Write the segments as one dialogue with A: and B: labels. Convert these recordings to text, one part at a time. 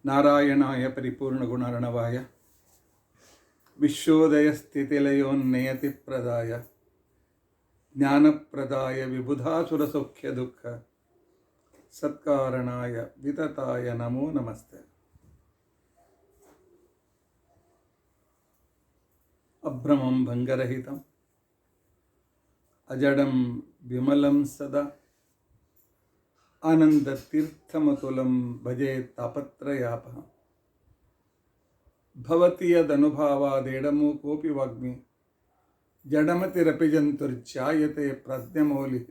A: नारायणाय परिपूर्णगुणार्णवाय विश्वोदयस्थितिलयोन्नियतिप्रदाय ज्ञानप्रदाय विबुधासुरसौख्यदुःख सत्कारणाय वितताय नमो नमस्ते। अभ्रमं भङ्गरहितम् अजडं विमलं सदा आनन्दतीर्थमतुलं भजे तापत्रयापहम्। भवति यदनुभावादेडमु कोऽपि वाग्मी जडमतिरपि जन्तुर्जायते प्रज्ञमौलिः।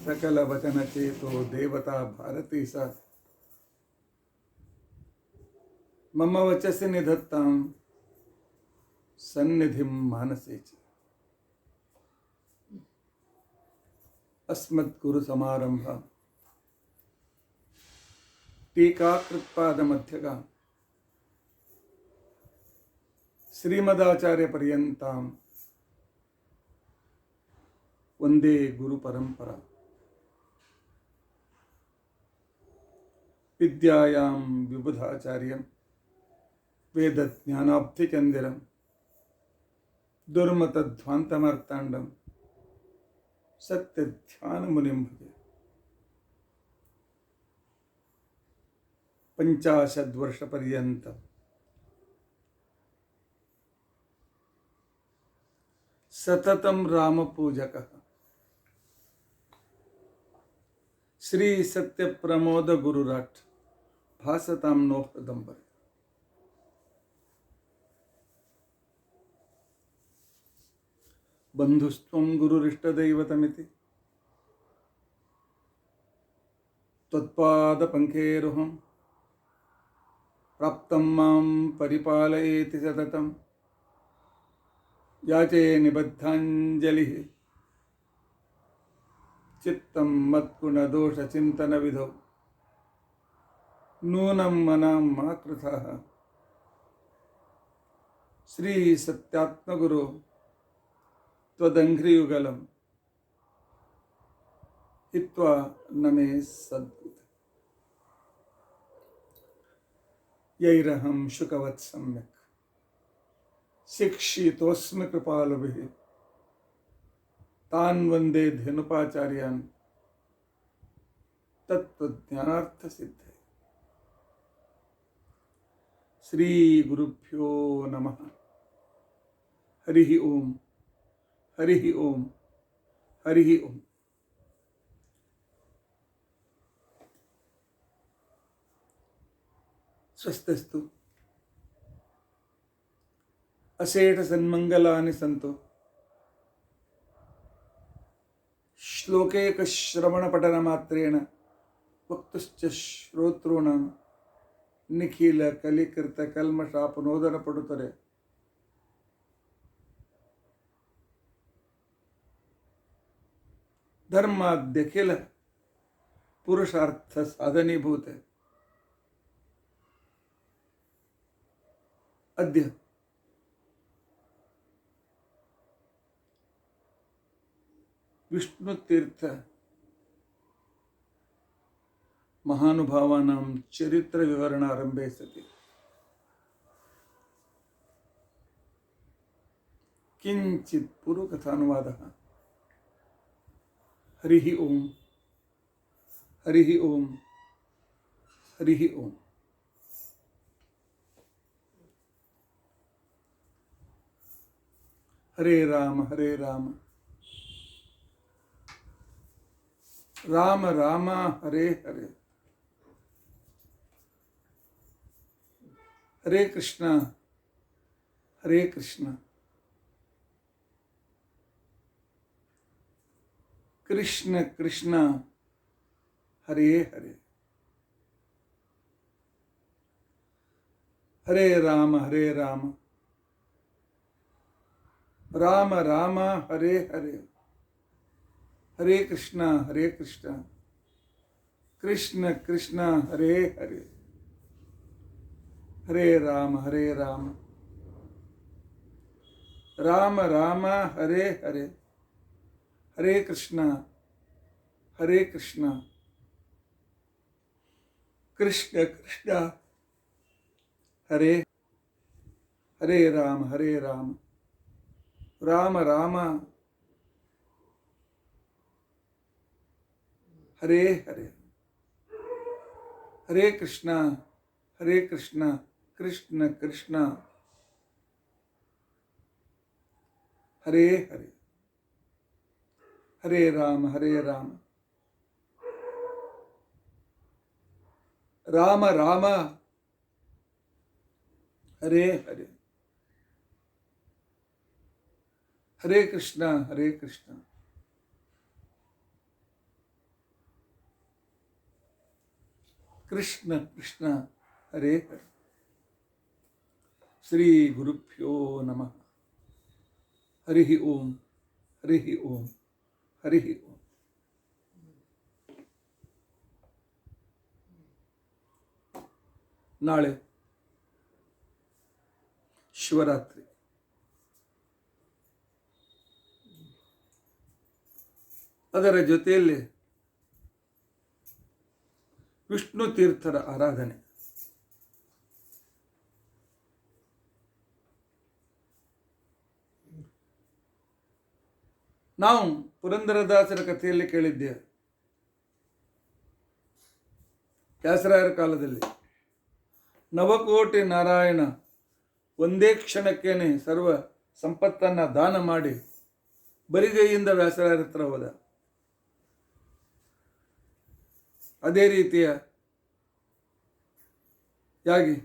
A: सकलवचनचेतो देवता भारती सा मम वचसि निधत्तां सन्निधिं मानसे च। अस्मद्गुरुसमारम्भां टीकाकृत्पादमध्यगां श्रीमदाचार्यपर्यन्तां वन्दे गुरुपरम्परां। विद्यायां विबुधाचार्यं वेदज्ञानाब्धिचन्दिरं दुर्मतध्वान्तमार्ताण्डं सत्यध्यानमुनिं भजे। 50 वर्षपर्यन्तं सततं रामपूजकः श्री सत्यप्रमोद गुरुराट भासतां नो हृदम्बरे। बन्धुस्त्वं गुरुरिष्टदैवतमिति त्वत्पादपङ्केरुहं प्राप्तं मां परिपालयेति सततं याचे निबद्धाञ्जलिः। चित्तं मत्कुणदोषचिन्तनविधौ नूनं मनां मा कृथः। श्री सत्यात्मगुरो त्वदङ्घ्रियुगलं हित्वा नमे सद्गुरुम्। यैरहं शुकवत् सम्यक् शिक्षितोऽस्मि कृपालुभिः तान् वन्दे धेनुपाचार्यान् तत्त्वज्ञानार्थसिद्धये। श्रीगुरुभ्यो नमः। हरिः ओम् हरिः ओम् हरिः ओम्। स्वस्तिस्तु अशेष सन्मंगलानि सन्तु। श्लोकैक श्रवणपठन मात्रेण वक्तुश्च श्रोतॄणां निखिल कलिकृत कल्मषापनोदन पडुतरे। धर्माद्यखिल पुरुषार्थ साधनीभूते अद्य विष्णुतीर्थ महानुभावानां चरित्र विवरणारम्भे सति किञ्चित् पूर्वकथानुवादः। हरिः ओम् हरिः ओम् हरिः ओम्। हरे राम राम राम हरे हरे। हरे कृष्णा कृष्ण कृष्ण हरे हरे। हरे राम राम राम हरे हरे। हरे कृष्णा कृष्ण कृष्ण हरे हरे। हरे राम राम राम हरे हरे। हरे कृष्णा ಕೃಷ್ಣ ಕೃಷ್ಣ ಹರೇ ಹರೇ ರಾಮ ಹರೇ ರಾಮ ರಾಮ ರಾಮ ಹರೇ ಹರೇ ಹರೇ ಕೃಷ್ಣ ಕೃಷ್ಣ ಕೃಷ್ಣ ಹರೇ ಹರೇ ಹರೇ ರಾಮ ರಾಮ ರಾಮ ಹರೇ ಹರೇ ಹರೇ ಕೃಷ್ಣ ಕೃಷ್ಣ ಕೃಷ್ಣ ಹರೇ ಹರೇ. ಶ್ರೀ ಗುರುಭ್ಯೋ ನಮಃ. ಹರಿ ಓಂ ಹರಿ ಓಂ ಹರಿ ಓಂ. ನಾಳೆ ಶಿವರಾತ್ರಿ. ಅದರ ಜೊತೆಯಲ್ಲಿ ವಿಷ್ಣು ತೀರ್ಥರ ಆರಾಧನೆ. ನಾವು ಪುರಂದರದಾಸರ ಕಥೆಯಲ್ಲಿ ಕೇಳಿದ್ದೇವೆ. ವ್ಯಾಸರಾಯರ ಕಾಲದಲ್ಲಿ ನವಕೋಟಿ ನಾರಾಯಣ ಒಂದೇ ಕ್ಷಣಕ್ಕೇನೆ ಸರ್ವ ಸಂಪತ್ತನ್ನು ದಾನ ಮಾಡಿ ಬರಿಗೈಯಿಂದ ವ್ಯಾಸರಾಯರ ಹತ್ರ ಹೋದ. ಅದೇ ರೀತಿಯ ಯಾಗಿ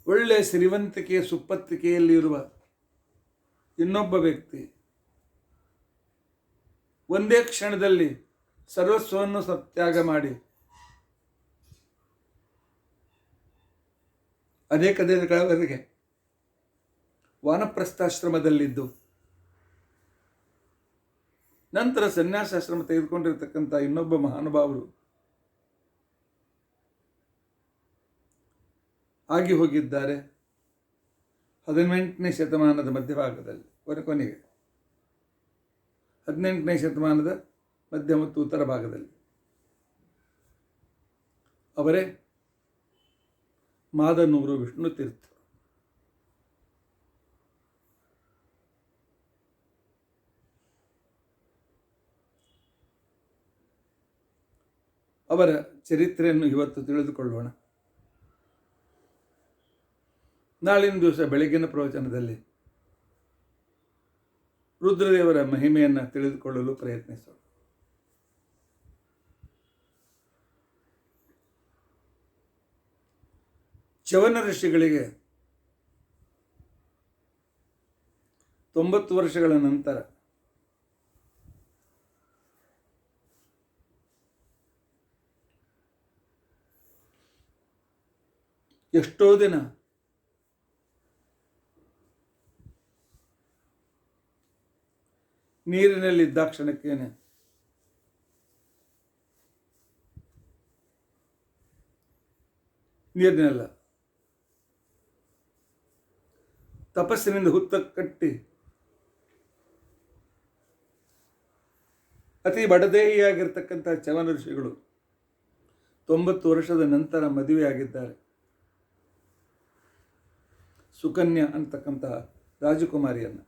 A: ಒಳ್ಳೆಯ ಸಿರಿವಂತಿಕೆಯ ಸುಪ್ಪತ್ತಿಕೆಯಲ್ಲಿರುವ ಇನ್ನೊಬ್ಬ ವ್ಯಕ್ತಿ ಒಂದೇ ಕ್ಷಣದಲ್ಲಿ ಸರ್ವಸ್ವವನ್ನು ತ್ಯಾಗ ಮಾಡಿ ಅನೇಕ ದಿನಗಳವರೆಗೆ ವಾನಪ್ರಸ್ಥಾಶ್ರಮದಲ್ಲಿದ್ದು ನಂತರ ಸನ್ಯಾಸಾಶ್ರಮ ತೆಗೆದುಕೊಂಡಿರತಕ್ಕಂಥ ಇನ್ನೊಬ್ಬ ಮಹಾನುಭಾವರು ಆಗಿ ಹೋಗಿದ್ದಾರೆ 18ನೇ ಶತಮಾನದ ಮಧ್ಯಭಾಗದಲ್ಲಿ, ಕೊನೆಗೆ 18ನೇ ಶತಮಾನದ ಮಧ್ಯ ಮತ್ತು ಉತ್ತರ ಭಾಗದಲ್ಲಿ. ಅವರೇ ಮಾದನೂರು ವಿಷ್ಣು ತೀರ್ಥ. ಅವರ ಚರಿತ್ರೆಯನ್ನು ಇವತ್ತು ತಿಳಿದುಕೊಳ್ಳೋಣ. ನಾಳಿನ ದಿವಸ ಬೆಳಗಿನ ಪ್ರವಚನದಲ್ಲಿ ರುದ್ರದೇವರ ಮಹಿಮೆಯನ್ನು ತಿಳಿದುಕೊಳ್ಳಲು ಪ್ರಯತ್ನಿಸೋಣ. ಚವನ ಋಷಿಗಳಿಗೆ 90 ವರ್ಷಗಳ ನಂತರ ಎಷ್ಟೋ ದಿನ ನೀರಿನಲ್ಲಿದ್ದಾಕ್ಷಣಕ್ಕೇನೆ ನೀರಿನಲ್ಲ ತಪಸ್ಸಿನಿಂದ ಹುತ್ತ ಕಟ್ಟಿ ಅತಿ ಬಡದೇಹಿಯಾಗಿರ್ತಕ್ಕಂಥ ಚವನ ಋಷಿಗಳು 90 ವರ್ಷದ ನಂತರ ಮದುವೆಯಾಗಿದ್ದಾರೆ. ಸುಕನ್ಯಾ ಅಂತಕ್ಕಂತಹ ರಾಜಕುಮಾರಿಯನ್ನು.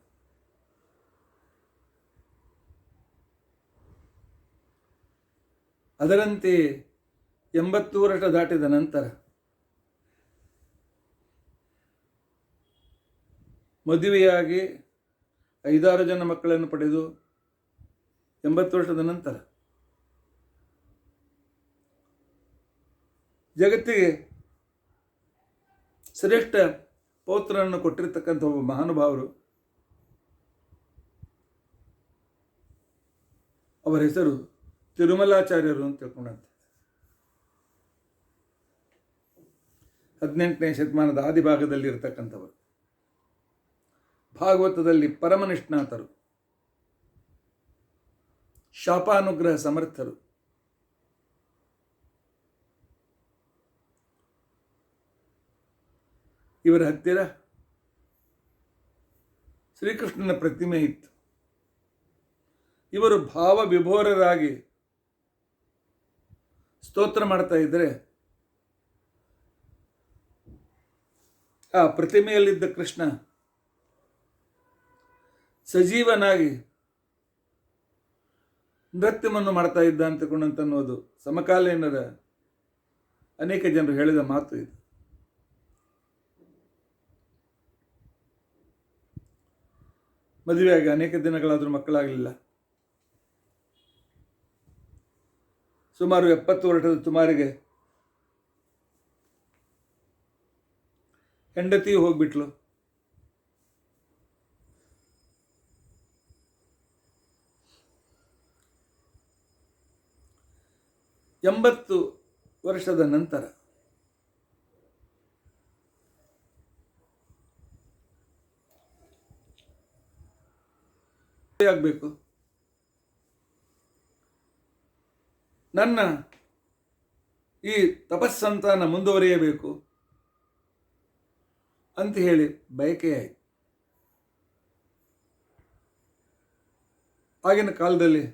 A: ಅದರಂತೆ 80 ವರ್ಷ ದಾಟಿದ ನಂತರ ಮದುವೆಯಾಗಿ 5-6 ಜನ ಮಕ್ಕಳನ್ನು ಪಡೆದು 80 ವರ್ಷದ ನಂತರ ಜಗತ್ತಿಗೆ ಶ್ರೇಷ್ಠ ಪೌತ್ರನನ್ನು ಕೊಟ್ಟಿರ್ತಕ್ಕಂಥ ಒಬ್ಬ ಮಹಾನುಭಾವರು, ಅವರ ಹೆಸರು ತಿರುಮಲಾಚಾರ್ಯರು ಅಂತ ತಿಳ್ಕೊಂಡಂತೆ. 18ನೇ ಶತಮಾನದ ಆದಿಭಾಗದಲ್ಲಿ ಇರತಕ್ಕಂಥವರು. ಭಾಗವತದಲ್ಲಿ ಪರಮನಿಷ್ಣಾತರು, ಶಾಪಾನುಗ್ರಹ ಸಮರ್ಥರು. ಇವರ ಹತ್ತಿರ ಶ್ರೀಕೃಷ್ಣನ ಪ್ರತಿಮೆ ಇತ್ತು. ಇವರು ಭಾವ ವಿಭೋರರಾಗಿ ಸ್ತೋತ್ರ ಮಾಡ್ತಾ ಇದ್ದರೆ ಆ ಪ್ರತಿಮೆಯಲ್ಲಿದ್ದ ಕೃಷ್ಣ ಸಜೀವನಾಗಿ ನೃತ್ಯವನ್ನು ಮಾಡ್ತಾ ಇದ್ದ ಅಂತನ್ನೋದು ಸಮಕಾಲೀನರ ಅನೇಕ ಜನರು ಹೇಳಿದ ಮಾತು ಇದು. ಮದುವೆಯಾಗಿ ಅನೇಕ ದಿನಗಳಾದರೂ ಮಕ್ಕಳಾಗಲಿಲ್ಲ. ಸುಮಾರು 70 ವರ್ಷದ ಸುಮಾರಿಗೆ ಹೆಂಡತಿಯು ಹೋಗ್ಬಿಟ್ಲು. ಎಂಬತ್ತು ವರ್ಷದ ನಂತರ ಆಗಬೇಕು, ನನ್ನ ಈ ತಪಸ್ಸಂತಾನ ಮುಂದುವರಿಯಬೇಕು ಅಂತ ಹೇಳಿ ಬಯಕೆಯಾಯಿತು. ಆಗಿನ ಕಾಲದಲ್ಲಿ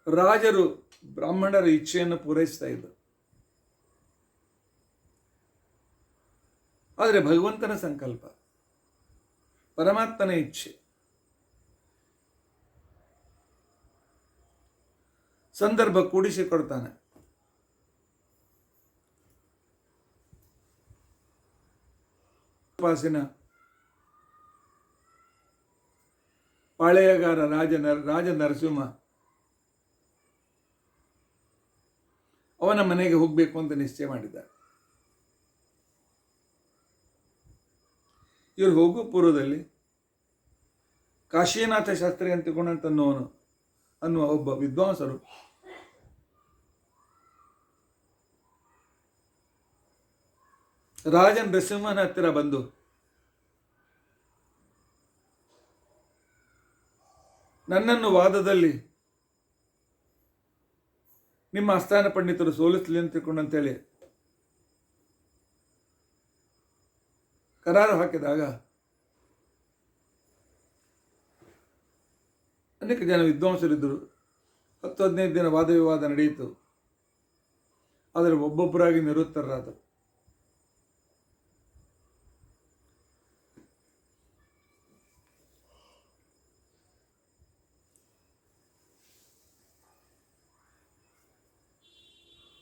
A: ರಾಜರು ಬ್ರಾಹ್ಮಣರ ಇಚ್ಛೆಯನ್ನು ಪೂರೈಸ್ತಾ ಇದ್ದರು. ಆದರೆ ಭಗವಂತನ ಸಂಕಲ್ಪ, ಪರಮಾತ್ಮನ ಇಚ್ಛೆ, ಸಂದರ್ಭ ಕೂಡಿಸಿಕೊಡ್ತಾನೆ. ಪಾಸಿನ ಪಾಳೆಯಗಾರ ರಾಜ ನರಸಿಂಹ ಅವನ ಮನೆಗೆ ಹೋಗಬೇಕು ಅಂತ ನಿಶ್ಚಯ ಮಾಡಿದ್ದಾರೆ. ಇವರು ಹೋಗುವ ಪೂರ್ವದಲ್ಲಿ ಕಾಶೀನಾಥ ಶಾಸ್ತ್ರಿ ಅನ್ನುವ ಒಬ್ಬ ವಿದ್ವಾಂಸರು ರಾಜ ನರಸಿಂಹನ ಹತ್ತಿರ ಬಂದು ನನ್ನನ್ನು ವಾದದಲ್ಲಿ ನಿಮ್ಮ ಆಸ್ಥಾನ ಪಂಡಿತರು ಸೋಲಿಸಲಿ ಅಂತೇಳಿ ಕರಾರು ಹಾಕಿದಾಗ ಅನೇಕ ಜನ ವಿದ್ವಾಂಸರಿದ್ದರು. 10-15 ದಿನ ವಾದ ವಿವಾದ ನಡೆಯಿತು. ಆದರೆ ಒಬ್ಬೊಬ್ಬರಾಗಿ ನಿರುತ್ತರರಾದರು.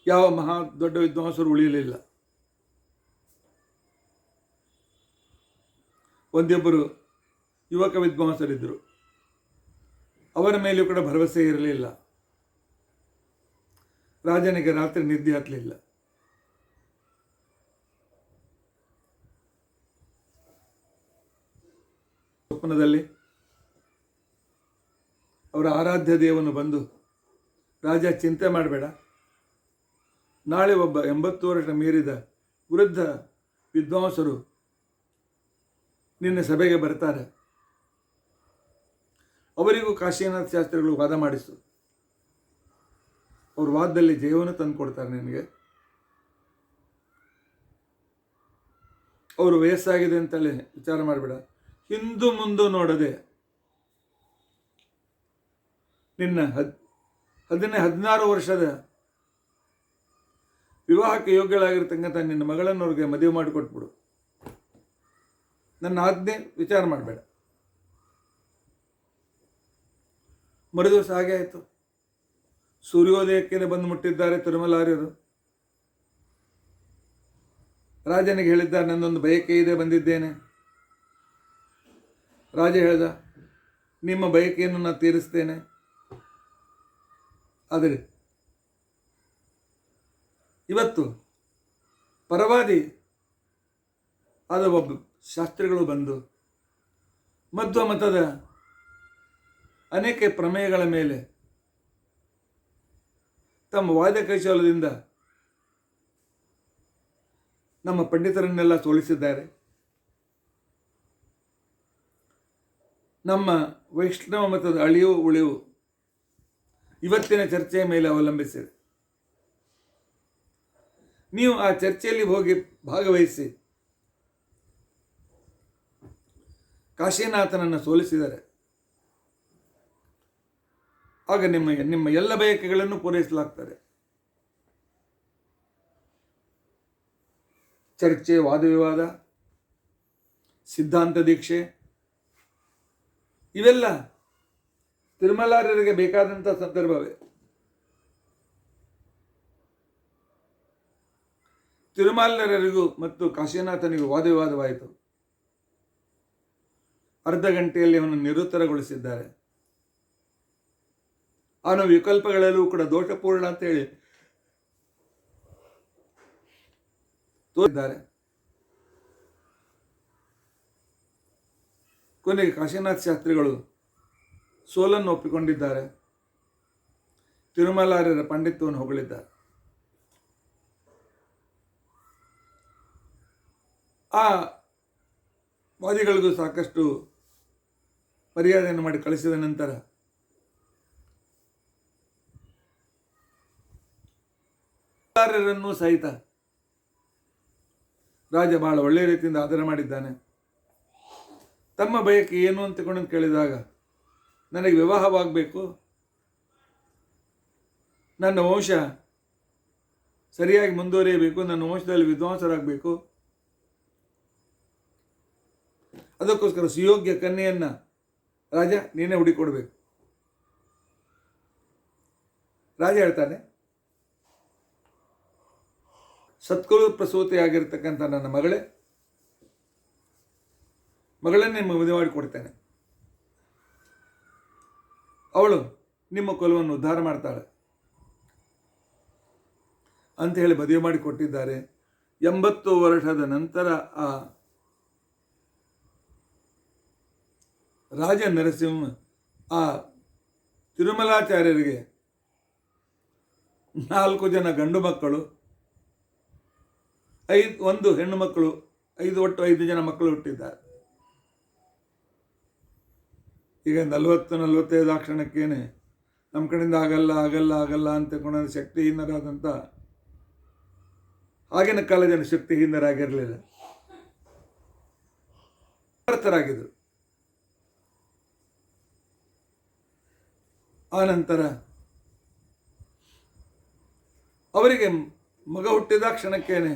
A: ಯಾವ ಮಹಾ ದೊಡ್ಡ ವಿದ್ವಾಂಸರು ಉಳಿಯಲಿಲ್ಲ. ಒಂದಿಬ್ಬರು ಯುವಕ ವಿದ್ವಾಂಸರಿದ್ದರು. ಅವರ ಮೇಲೂ ಕೂಡ ಭರವಸೆ ಇರಲಿಲ್ಲ. ರಾಜನಿಗೆ ರಾತ್ರಿ ನಿದ್ದೆ ಹತ್ತಲಿಲ್ಲ. ಸ್ವಪ್ನದಲ್ಲಿ ಅವರ ಆರಾಧ್ಯ ದೇವನು ಬಂದು, ರಾಜ ಚಿಂತೆ ಮಾಡಬೇಡ, ನಾಳೆ ಒಬ್ಬ 80 ವರ್ಷ ಮೀರಿದ ವೃದ್ಧ ವಿದ್ವಾಂಸರು ನಿನ್ನ ಸಭೆಗೆ ಬರ್ತಾರೆ, ಅವರಿಗೂ ಕಾಶೀನಾಥ ಶಾಸ್ತ್ರಿಗಳು ವಾದ ಮಾಡಿಸು, ಅವ್ರ ವಾದದಲ್ಲಿ ಜಯವನ್ನು ತಂದು ಕೊಡ್ತಾರೆ ನಿನಗೆ. ಅವರು ವಯಸ್ಸಾಗಿದೆ ಅಂತಲೇ ವಿಚಾರ ಮಾಡಬೇಡ, ಹಿಂದು ಮುಂದೆ ನೋಡದೆ ನಿನ್ನ 16 ವರ್ಷದ ವಿವಾಹಕ್ಕೆ ಯೋಗ್ಯಳಾಗಿರ್ತಕ್ಕಂಥ ನಿನ್ನ ಮಗಳನ್ನು ಅವ್ರಿಗೆ ಮದುವೆ ಮಾಡಿಕೊಟ್ಬಿಡು, ನನ್ನ ಆಜ್ಞೆ ವಿಚಾರ ಮಾಡಬೇಡ. ಮರುದಿವಸ ಹಾಗೆ ಆಯಿತು. ಸೂರ್ಯೋದಯಕ್ಕೆ ಬಂದು ಮುಟ್ಟಿದ್ದಾರೆ ತಿರುಮಲಾರ್ಯರು. ರಾಜನಿಗೆ ಹೇಳಿದ್ದಾರೆ, ನನ್ನೊಂದು ಬಯಕೆ ಇದೆ, ಬಂದಿದ್ದೇನೆ. ರಾಜ ಹೇಳ್ದ, ನಿಮ್ಮ ಬಯಕೆಯನ್ನು ನಾನು ತೀರಿಸ್ತೇನೆ, ಆದರೆ ಇವತ್ತು ಪರವಾದಿ ಆದ ಒಬ್ಬ ಶಾಸ್ತ್ರಿಗಳು ಬಂದು ಮಧ್ವ ಮತದ ಅನೇಕ ಪ್ರಮೇಯಗಳ ಮೇಲೆ ತಮ್ಮ ವಾದ ಕೈಶಲದಿಂದ ನಮ್ಮ ಪಂಡಿತರನ್ನೆಲ್ಲ ಸೋಲಿಸಿದ್ದಾರೆ. ನಮ್ಮ ವೈಷ್ಣವ ಮತದ ಅಳಿವು ಉಳಿವು ಇವತ್ತಿನ ಚರ್ಚೆಯ ಮೇಲೆ ಅವಲಂಬಿಸಿದೆ. ನೀವು ಆ ಚರ್ಚೆಯಲ್ಲಿ ಹೋಗಿ ಭಾಗವಹಿಸಿ ಕಾಶೀನಾಥನನ್ನು ಸೋಲಿಸಿದರೆ ಆಗ ನಿಮ್ಮ ಎಲ್ಲ ಬಯಕೆಗಳನ್ನು ಪೂರೈಸಲಾಗ್ತದೆ. ಚರ್ಚೆ, ವಾದವಿವಾದ, ಸಿದ್ಧಾಂತ ದೀಕ್ಷೆ ಇವೆಲ್ಲ ತಿರುಮಲಾರ್ಯರಿಗೆ ಬೇಕಾದಂಥ ಸಂದರ್ಭವೇ. ತಿರುಮಲಾರ್ಯರಿಗೂ ಮತ್ತು ಕಾಶಿನಾಥನಿಗೂ ವಾದವಿವಾದವಾಯಿತು. ಅರ್ಧ ಗಂಟೆಯಲ್ಲಿ ಅವನು ನಿರುತ್ತರಗೊಳಿಸಿದ್ದಾರೆ. ಅವನ ವಿಕಲ್ಪಗಳಲ್ಲೂ ಕೂಡ ದೋಷಪೂರ್ಣ ಅಂತ ಹೇಳಿ ತೋರಿದ್ದಾರೆ. ಕೊನೆಗೆ ಕಾಶಿನಾಥ ಶಾಸ್ತ್ರಿಗಳು ಸೋಲನ್ನು ಒಪ್ಪಿಕೊಂಡಿದ್ದಾರೆ. ತಿರುಮಲಾರ್ಯರ ಪಾಂಡಿತ್ಯವನ್ನು ಹೊಗಳಿದ್ದಾರೆ. ಆ ವಾದಿಗಳಿಗೂ ಸಾಕಷ್ಟು ಮರ್ಯಾದೆಯನ್ನು ಮಾಡಿ ಕಳಿಸಿದ ನಂತರ ಆಚಾರ್ಯರನ್ನು ಸಹಿತ ರಾಜ ಬಹಳ ಒಳ್ಳೆಯ ರೀತಿಯಿಂದ ಆದರ ಮಾಡಿದ್ದಾನೆ. ತಮ್ಮ ಬಯಕೆ ಏನು ಅಂತಕೊಂಡು ಕೇಳಿದಾಗ, ನನಗೆ ವಿವಾಹವಾಗಬೇಕು, ನನ್ನ ವಂಶ ಸರಿಯಾಗಿ ಮುಂದುವರಿಯಬೇಕು, ನನ್ನ ವಂಶದಲ್ಲಿ ವಿದ್ವಾಂಸರಾಗಬೇಕು, ಅದಕ್ಕೋಸ್ಕರ ಸುಯೋಗ್ಯ ಕನ್ಯೆಯನ್ನ ರಾಜ ನೀನೇ ಹುಡುಕೊಡ್ಬೇಕು. ರಾಜ ಹೇಳ್ತಾನೆ, ಸತ್ಕುರು ಪ್ರಸೂತಿಯಾಗಿರ್ತಕ್ಕಂಥ ನನ್ನ ಮಗಳನ್ನೇ ನಿಮಗೆ ಮದುವೆ ಮಾಡಿಕೊಡ್ತೇನೆ. ಅವಳು ನಿಮ್ಮ ಕುಲವನ್ನು ಉದ್ಧಾರ ಮಾಡ್ತಾಳೆ ಅಂತ ಹೇಳಿ ಮದುವೆ ಮಾಡಿಕೊಟ್ಟಿದ್ದಾರೆ. 80 ವರ್ಷದ ನಂತರ ಆ ರಾಜ ನರಸಿಂಹ ಆ ತಿರುಮಲಾಚಾರ್ಯರಿಗೆ 4 ಜನ ಗಂಡು ಮಕ್ಕಳು, 1 ಹೆಣ್ಣು ಮಕ್ಕಳು, ಒಟ್ಟು 5 ಜನ ಮಕ್ಕಳು ಹುಟ್ಟಿದ್ದಾರೆ. ಈಗ 40-45 ಕ್ಷಣಕ್ಕೇನೆ ನಮ್ಮ ಕಡೆಯಿಂದ ಆಗಲ್ಲ ಅಂತ ಶಕ್ತಿಹೀನರಾದಂಥ ಆಗಿನ ಕಾಲ ಜನ ಶಕ್ತಿಹೀನರಾಗಿರಲಿಲ್ಲ, ಸಮರ್ಥರಾಗಿದ್ದರು. ಆನಂತರ ಅವರಿಗೆ ಮಗ ಹುಟ್ಟಿದ ಕ್ಷಣಕ್ಕೇನೆ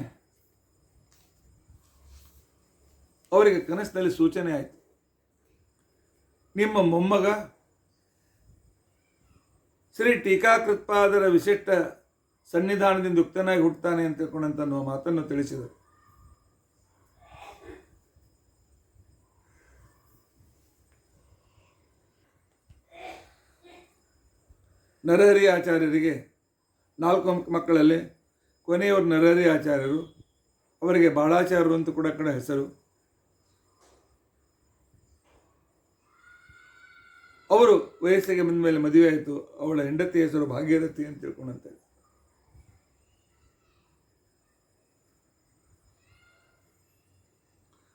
A: ಅವರಿಗೆ ಕನಸಿನಲ್ಲಿ ಸೂಚನೆ ಆಯಿತು, ನಿಮ್ಮ ಮೊಮ್ಮಗ ಶ್ರೀ ಟೀಕಾಕೃತ್ಪಾದರ ವಿಶಿಷ್ಟ ಸನ್ನಿಧಾನದಿಂದ ಯುಕ್ತನಾಗಿ ಹುಟ್ಟುತ್ತಾನೆ ಅಂತ ತಿಳ್ಕೊಂಡಂತ ಮಾತನ್ನು ತಿಳಿಸಿದರು. ನರಹರಿ ಆಚಾರ್ಯರಿಗೆ 4 ಮಕ್ಕಳಲ್ಲಿ ಕೊನೆಯವರು ನರಹರಿ ಆಚಾರ್ಯರು. ಅವರಿಗೆ ಬಾಳಾಚಾರ್ಯರು ಅಂತ ಕೂಡ ಹೆಸರು. ಅವರು ವಯಸ್ಸಿಗೆ ಬಂದ ಮೇಲೆ ಮದುವೆ ಆಯಿತು. ಅವಳ ಹೆಂಡತಿ ಹೆಸರು ಭಾಗೀರಥಿ ಅಂತ ತಿಳ್ಕೊಂಡಂತೆ.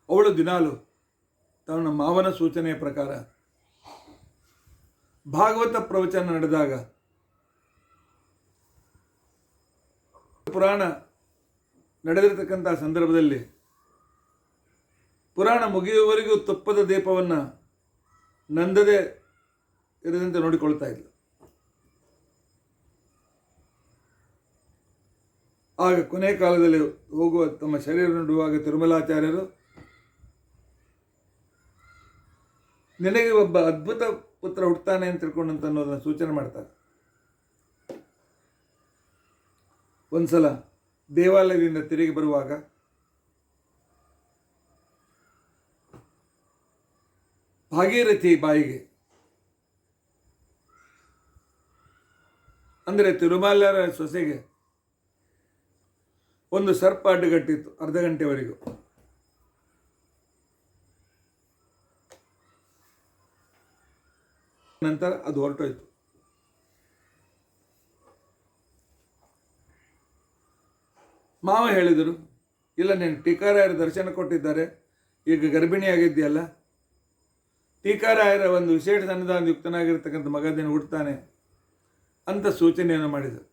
A: ಅವಳು ದಿನಾಲು ತನ್ನ ಮಾವನ ಸೂಚನೆಯ ಪ್ರಕಾರ ಭಾಗವತ ಪ್ರವಚನ ನಡೆದಾಗ ಪುರಾಣ ನಡೆದಿರತಕ್ಕಂಥ ಸಂದರ್ಭದಲ್ಲಿ ಪುರಾಣ ಮುಗಿಯುವವರೆಗೂ ತುಪ್ಪದ ದೀಪವನ್ನು ನಂದದೆ ಇರದಂತೆ ನೋಡಿಕೊಳ್ತಾ ಇದ್ಲು. ಆಗ ಕೊನೆ ಕಾಲದಲ್ಲಿ ಹೋಗುವ ತಮ್ಮ ಶರೀರ ನೋಡುವಾಗ ತಿರುಮಲಾಚಾರ್ಯರು, ನಿನಗೆ ಒಬ್ಬ ಅದ್ಭುತ ಪುತ್ರ ಹುಟ್ಟುತ್ತಾನೆ ಅಂತ ತಿಳ್ಕೊಂಡಂತ ಅನ್ನೋದನ್ನು ಸೂಚನೆ ಮಾಡ್ತಾರೆ. ಒಂದ್ಸಲ ದೇವಾಲಯದಿಂದ ತಿರುಗಿ ಬರುವಾಗ ಭಾಗೀರಥಿ ಬಾಯಿಗೆ, ಅಂದರೆ ತಿರುಮಲಾರ ಸೊಸೆಗೆ, ಒಂದು ಸರ್ಪ ಅಡ್ಡಗಟ್ಟಿತ್ತು ಅರ್ಧ ಗಂಟೆವರೆಗೂ. ನಂತರ ಅದು ಹೊರಟೋಯ್ತು. ಮಾವ ಹೇಳಿದರು, ಇಲ್ಲ ನೀನು ಟೀಕಾರಾಯರ ದರ್ಶನ ಕೊಟ್ಟಿದ್ದಾರೆ, ಈಗ ಗರ್ಭಿಣಿಯಾಗಿದ್ದೀಯಲ್ಲ, ಟೀಕಾರಾಯರ ಒಂದು ವಿಶೇಷ ಸನ್ನಿಧಾನ ಯುಕ್ತನಾಗಿರ್ತಕ್ಕಂಥ ಮಗದೇನು ಹುಡ್ತಾನೆ ಅಂತ ಸೂಚನೆಯನ್ನು ಮಾಡಿದರು.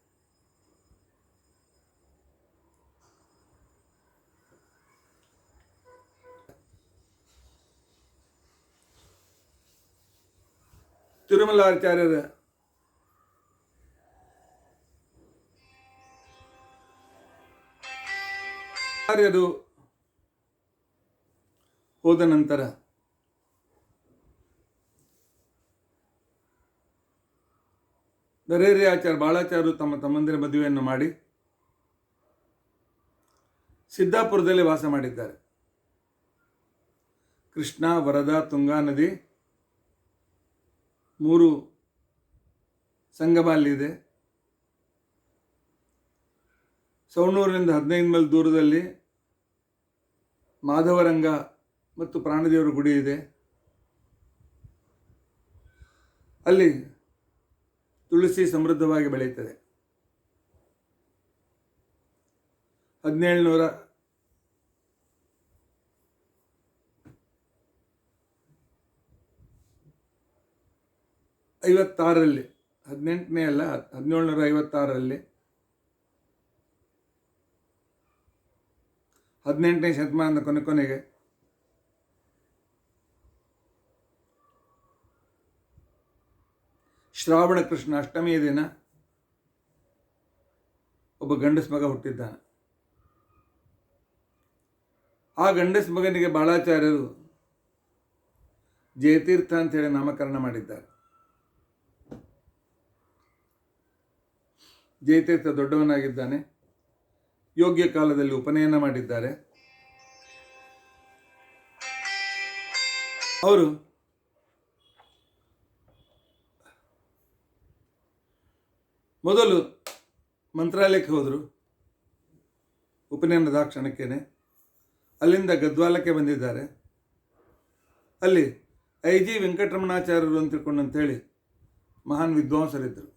A: ತಿರುಮಲಾಚಾರ್ಯರ ಆಚಾರ್ಯರು ಹೋದ ನಂತರ ನರೇರಿ ಆಚಾರ್ಯ ಬಾಳಾಚಾರ್ಯರು ತಮ್ಮ ತಮ್ಮಂದಿರ ಮದುವೆಯನ್ನು ಮಾಡಿ ಸಿದ್ದಾಪುರದಲ್ಲಿ ವಾಸ ಮಾಡಿದ್ದಾರೆ. ಕೃಷ್ಣ, ವರದಾ, ತುಂಗಾ ನದಿ 3 ಸಂಗಮ ಅಲ್ಲಿದೆ. ಸವಣೂರಿನಿಂದ 15 ಮೈಲ್ ದೂರದಲ್ಲಿ ಮಾಧವರಂಗ ಮತ್ತು ಪ್ರಾಣದೇವರ ಗುಡಿ ಇದೆ. ಅಲ್ಲಿ ತುಳಸಿ ಸಮೃದ್ಧವಾಗಿ ಬೆಳೆಯುತ್ತದೆ. 1756ರಲ್ಲಿ 18ನೇ ಅಲ್ಲ 1756ರಲ್ಲಿ 18ನೇ ಶತಮಾನದ ಕೊನೆಗೆ ಶ್ರಾವಣ ಕೃಷ್ಣ ಅಷ್ಟಮಿಯ ದಿನ ಒಬ್ಬ ಗಂಡಸ ಮಗ ಹುಟ್ಟಿದ್ದಾನೆ. ಆ ಗಂಡಸ ಮಗನಿಗೆ ಬಾಳಾಚಾರ್ಯರು ಜಯತೀರ್ಥ ಅಂತೇಳಿ ನಾಮಕರಣ ಮಾಡಿದ್ದಾರೆ. ಜಯತೀರ್ಥ ದೊಡ್ಡವನಾಗಿದ್ದಾನೆ. ಯೋಗ್ಯ ಕಾಲದಲ್ಲಿ ಉಪನಯನ ಮಾಡಿದ್ದಾರೆ. ಅವರು ಮೊದಲು ಮಂತ್ರಾಲಯಕ್ಕೆ ಹೋದರು. ಉಪನಯನದ ಕ್ಷಣಕ್ಕೇನೆ ಅಲ್ಲಿಂದ ಗದ್ವಾಲಕ್ಕೆ ಬಂದಿದ್ದಾರೆ. ಅಲ್ಲಿ ಐ.ಜಿ. ವೆಂಕಟರಮಣಾಚಾರ್ಯರು ಅಂತ ತಿಳ್ಕೊಂಡಂತೇಳಿ ಮಹಾನ್ ವಿದ್ವಾಂಸರಿದ್ದರು.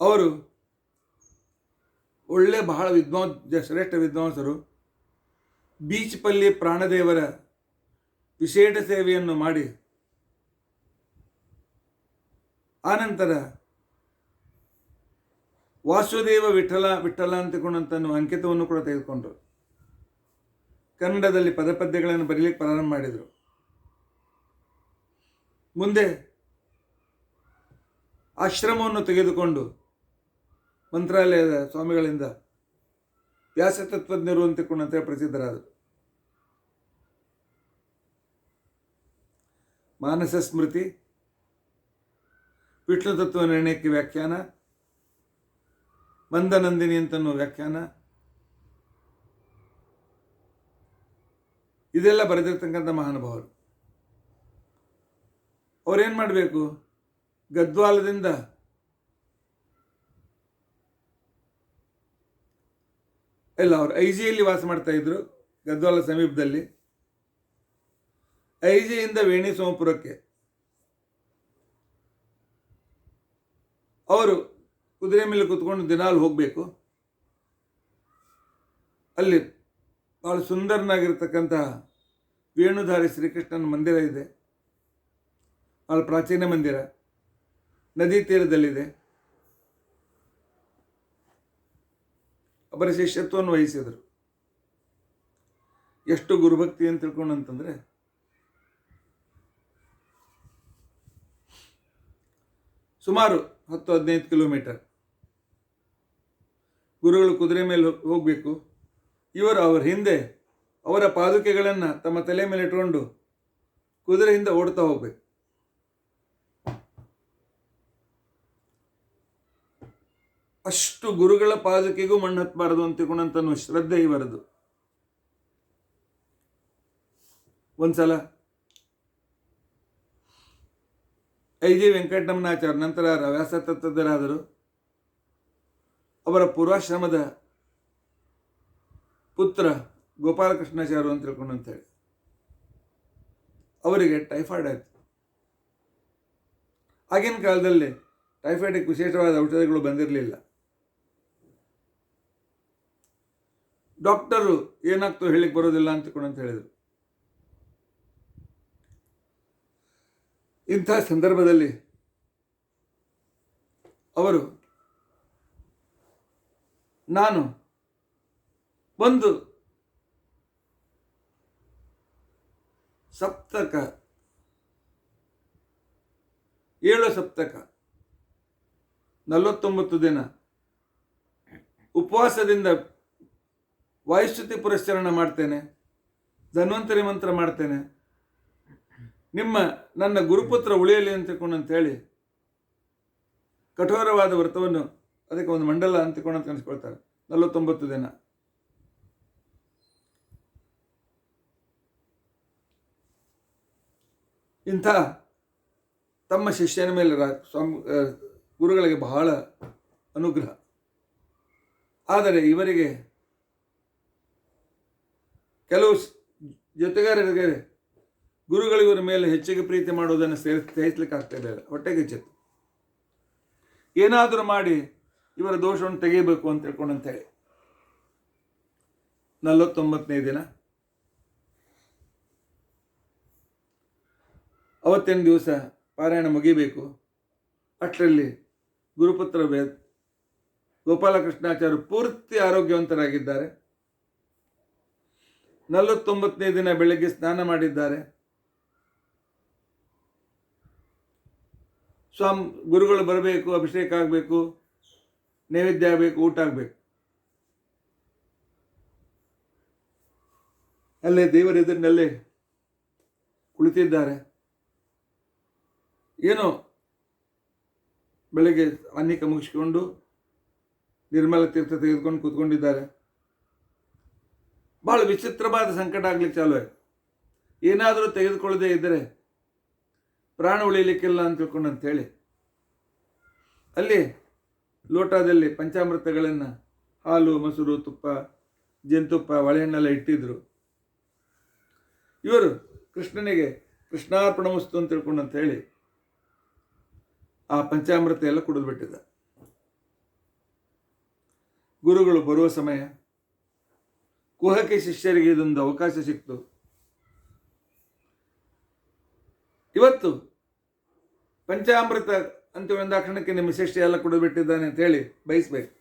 A: ಅವರು ಬಹಳ ಶ್ರೇಷ್ಠ ವಿದ್ವಾಂಸರು. ಬೀಚ್ಪಲ್ಲಿ ಪ್ರಾಣದೇವರ ವಿಶೇಷ ಸೇವೆಯನ್ನು ಮಾಡಿ ಆನಂತರ ವಾಸುದೇವ ವಿಠಲ ಅಂತಕೊಂಡಂತನ್ನು ಅಂಕಿತವನ್ನು ಕೂಡ ತೆಗೆದುಕೊಂಡರು. ಕನ್ನಡದಲ್ಲಿ ಪದಪದ್ಯಗಳನ್ನು ಬರೀಲಿಕ್ಕೆ ಪ್ರಾರಂಭ ಮಾಡಿದರು. ಮುಂದೆ ಆಶ್ರಮವನ್ನು ತೆಗೆದುಕೊಂಡು ಮಂತ್ರಾಲಯದ ಸ್ವಾಮಿಗಳಿಂದ ವ್ಯಾಸತತ್ವಜ್ಞರು ಅಂತಕೊಂಡಂತೆ ಪ್ರಸಿದ್ಧರಾದರು. ಮಾನಸ ಸ್ಮೃತಿ, ವಿಷ್ಣು ತತ್ವ ನಿರ್ಣಯಕ್ಕೆ ವ್ಯಾಖ್ಯಾನ, ಮಂದನಂದಿನಿ ಅಂತನ್ನೋ ವ್ಯಾಖ್ಯಾನ, ಇದೆಲ್ಲ ಬರೆದಿರ್ತಕ್ಕಂಥ ಮಹಾನುಭಾವರು. ಅವರೇನು ಮಾಡಬೇಕು? ಗದ್ವಾಲದಿಂದ ಅವರು ಐಜಿಯಲ್ಲಿ ವಾಸ ಮಾಡ್ತಾ ಇದ್ರು. ಗದ್ವಾಲ ಸಮೀಪದಲ್ಲಿ. ಐಜಿಯಿಂದ ವೇಣಿ ಸೋಮಪುರಕ್ಕೆ ಅವರು ಕುದುರೆ ಮೇಲೆ ಕೂತ್ಕೊಂಡು ದಿನಾಲು ಹೋಗಬೇಕು. ಅಲ್ಲಿ ಭಾಳ ಸುಂದರನಾಗಿರ್ತಕ್ಕಂತಹ ವೇಣುಧಾರಿ ಶ್ರೀಕೃಷ್ಣನ ಮಂದಿರ ಇದೆ. ಭಾಳ ಪ್ರಾಚೀನ ಮಂದಿರ, ನದಿ ತೀರದಲ್ಲಿದೆ. ಅವರ ಶಿಷ್ಯತ್ವವನ್ನು ವಹಿಸಿದರು. ಎಷ್ಟು ಗುರುಭಕ್ತಿ ಅಂತ ತಿಳ್ಕೊಂಡಂತಂದರೆ, ಸುಮಾರು 10-15 ಕಿಲೋಮೀಟರ್ ಗುರುಗಳು ಕುದುರೆ ಮೇಲೆ ಹೋಗಬೇಕು. ಇವರು ಅವರ ಹಿಂದೆ ಅವರ ಪಾದುಕೆಗಳನ್ನು ತಮ್ಮ ತಲೆ ಮೇಲೆ ಇಟ್ಕೊಂಡು ಕುದುರೆಯಿಂದ ಓಡ್ತಾ ಹೋಗ್ಬೇಕು. ಅಷ್ಟು ಗುರುಗಳ ಪಾದುಕೆಗೂ ಮಣ್ಣು ಹತ್ತಬಾರದು ಅಂತ ತಿಳ್ಕೊಂಡಂತನೂ ಶ್ರದ್ಧೆ ಇವರದು. ಒಂದ್ಸಲ ಐ.ಜಿ. ವೆಂಕಟರಮಣಾಚಾರ್ಯ, ನಂತರ ವ್ಯಾಸತತ್ವದರಾದರು, ಅವರ ಪೂರ್ವಾಶ್ರಮದ ಪುತ್ರ ಗೋಪಾಲಕೃಷ್ಣಾಚಾರ್ಯ ಅಂತ ತಿಳ್ಕೊಂಡಂತೇಳಿ ಅವರಿಗೆ ಟೈಫಾಯ್ಡ್ ಆಯಿತು. ಆಗಿನ ಕಾಲದಲ್ಲಿ ಟೈಫಾಯ್ಡಿಗೆ ವಿಶೇಷವಾದ ಔಷಧಿಗಳು ಬಂದಿರಲಿಲ್ಲ. ಡಾಕ್ಟರು ಏನಾಗ್ತೋ ಹೇಳಿಕ್ಕೆ ಬರೋದಿಲ್ಲ ಅಂತ ಹೇಳಿದರು. ಇಂಥ ಸಂದರ್ಭದಲ್ಲಿ ಅವರು, ನಾನು ಒಂದು ಸಪ್ತಕ 7 ಸಪ್ತಕ 49 ದಿನ ಉಪವಾಸದಿಂದ ವಾಯುಸ್ತುತಿ ಪುರಸ್ಚರಣ ಮಾಡ್ತೇನೆ, ಧನ್ವಂತರಿ ಮಂತ್ರ ಮಾಡ್ತೇನೆ, ನನ್ನ ಗುರುಪುತ್ರ ಉಳಿಯಲಿ ಅಂತೇಳಿ ಕಠೋರವಾದ ವ್ರತವನ್ನು, ಅದಕ್ಕೆ ಒಂದು ಮಂಡಲ ಅಂತ ಕನಿಸ್ಕೊಳ್ತಾರೆ, 49 ದಿನ. ಇಂಥ ತಮ್ಮ ಶಿಷ್ಯನ ಮೇಲೆ ಗುರುಗಳಿಗೆ ಬಹಳ ಅನುಗ್ರಹ. ಆದರೆ ಇವರಿಗೆ ಕೆಲವು ಜೊತೆಗಾರರಿಗೆ ಗುರುಗಳು ಇವರ ಮೇಲೆ ಹೆಚ್ಚಿಗೆ ಪ್ರೀತಿ ಮಾಡುವುದನ್ನು ಸಹಿಸಲಿಕ್ಕೆ ಆಗ್ತಾ ಇಲ್ಲ, ಹೊಟ್ಟೆಗೆ ಚಿತ್ತು. ಏನಾದರೂ ಮಾಡಿ ಇವರ ದೋಷವನ್ನು ತೆಗೆಯಬೇಕು ಅಂತ ತಿಳ್ಕೊಂಡಂತೇಳಿ 49ನೇ ದಿನ ಅವತ್ತಿನ ದಿವಸ ಪಾರಾಯಣ ಮುಗಿಬೇಕು. ಅಷ್ಟರಲ್ಲಿ ಗುರುಪುತ್ರ ಗೋಪಾಲಕೃಷ್ಣಾಚಾರ್ಯರು ಪೂರ್ತಿ ಆರೋಗ್ಯವಂತರಾಗಿದ್ದಾರೆ. 49ನೇ ದಿನ ಬೆಳಗ್ಗೆ ಸ್ನಾನ ಮಾಡಿದ್ದಾರೆ. ಗುರುಗಳು ಬರಬೇಕು, ಅಭಿಷೇಕ ಆಗಬೇಕು, ನೈವೇದ್ಯ ಆಗಬೇಕು, ಊಟ ಆಗಬೇಕು. ಅಲ್ಲೇ ದೇವರ ಎದುರಿನಲ್ಲೇ ಕುಳಿತಿದ್ದಾರೆ. ಏನೋ ಬೆಳಗ್ಗೆ ಅನ್ನಿಕ ಮುಗಿಸ್ಕೊಂಡು ನಿರ್ಮಲ ತೀರ್ಥ ತೆಗೆದುಕೊಂಡು ಕೂತ್ಕೊಂಡಿದ್ದಾರೆ. ಬಹಳ ವಿಚಿತ್ರವಾದ ಸಂಕಟ ಆಗ್ಲಿಕ್ಕೆ ಚಾಲು ಆಯಿತು. ಏನಾದರೂ ತೆಗೆದುಕೊಳ್ಳದೆ ಇದ್ದರೆ ಪ್ರಾಣ ಉಳಿಲಿಕ್ಕಿಲ್ಲ ಅಂತ ತಿಳ್ಕೊಂಡಂತೇಳಿ ಅಲ್ಲಿ ಲೋಟದಲ್ಲಿ ಪಂಚಾಮೃತಗಳನ್ನು, ಹಾಲು, ಮೊಸರು, ತುಪ್ಪ, ಜೇನುತುಪ್ಪ, ಬಾಳೆಹಣ್ಣೆಲ್ಲ ಇಟ್ಟಿದ್ರು. ಇವರು ಕೃಷ್ಣನಿಗೆ ಕೃಷ್ಣಾರ್ಪಣಮಸ್ತು ಅಂತ ತಿಳ್ಕೊಂಡಂತೇಳಿ ಆ ಪಂಚಾಮೃತ ಎಲ್ಲ ಕುಡಿದು ಬಿಟ್ಟಿದ್ದ. ಗುರುಗಳು ಬರುವ ಸಮಯ, ಕುಹಕಿ ಶಿಷ್ಯರಿಗೆ ಇದೊಂದು ಅವಕಾಶ ಸಿಕ್ತು. ಇವತ್ತು ಪಂಚಾಮೃತ ಅಂತ ಒಂದಾಕ್ಷಣಕ್ಕೆ ನಿಮ್ಮ ಶಿಷ್ಯ ಎಲ್ಲ ಕುಡಿದು ಬಿಟ್ಟಿದ್ದಾನೆ ಅಂತ ಹೇಳಿ ಬಯಸ್ಬೇಕು.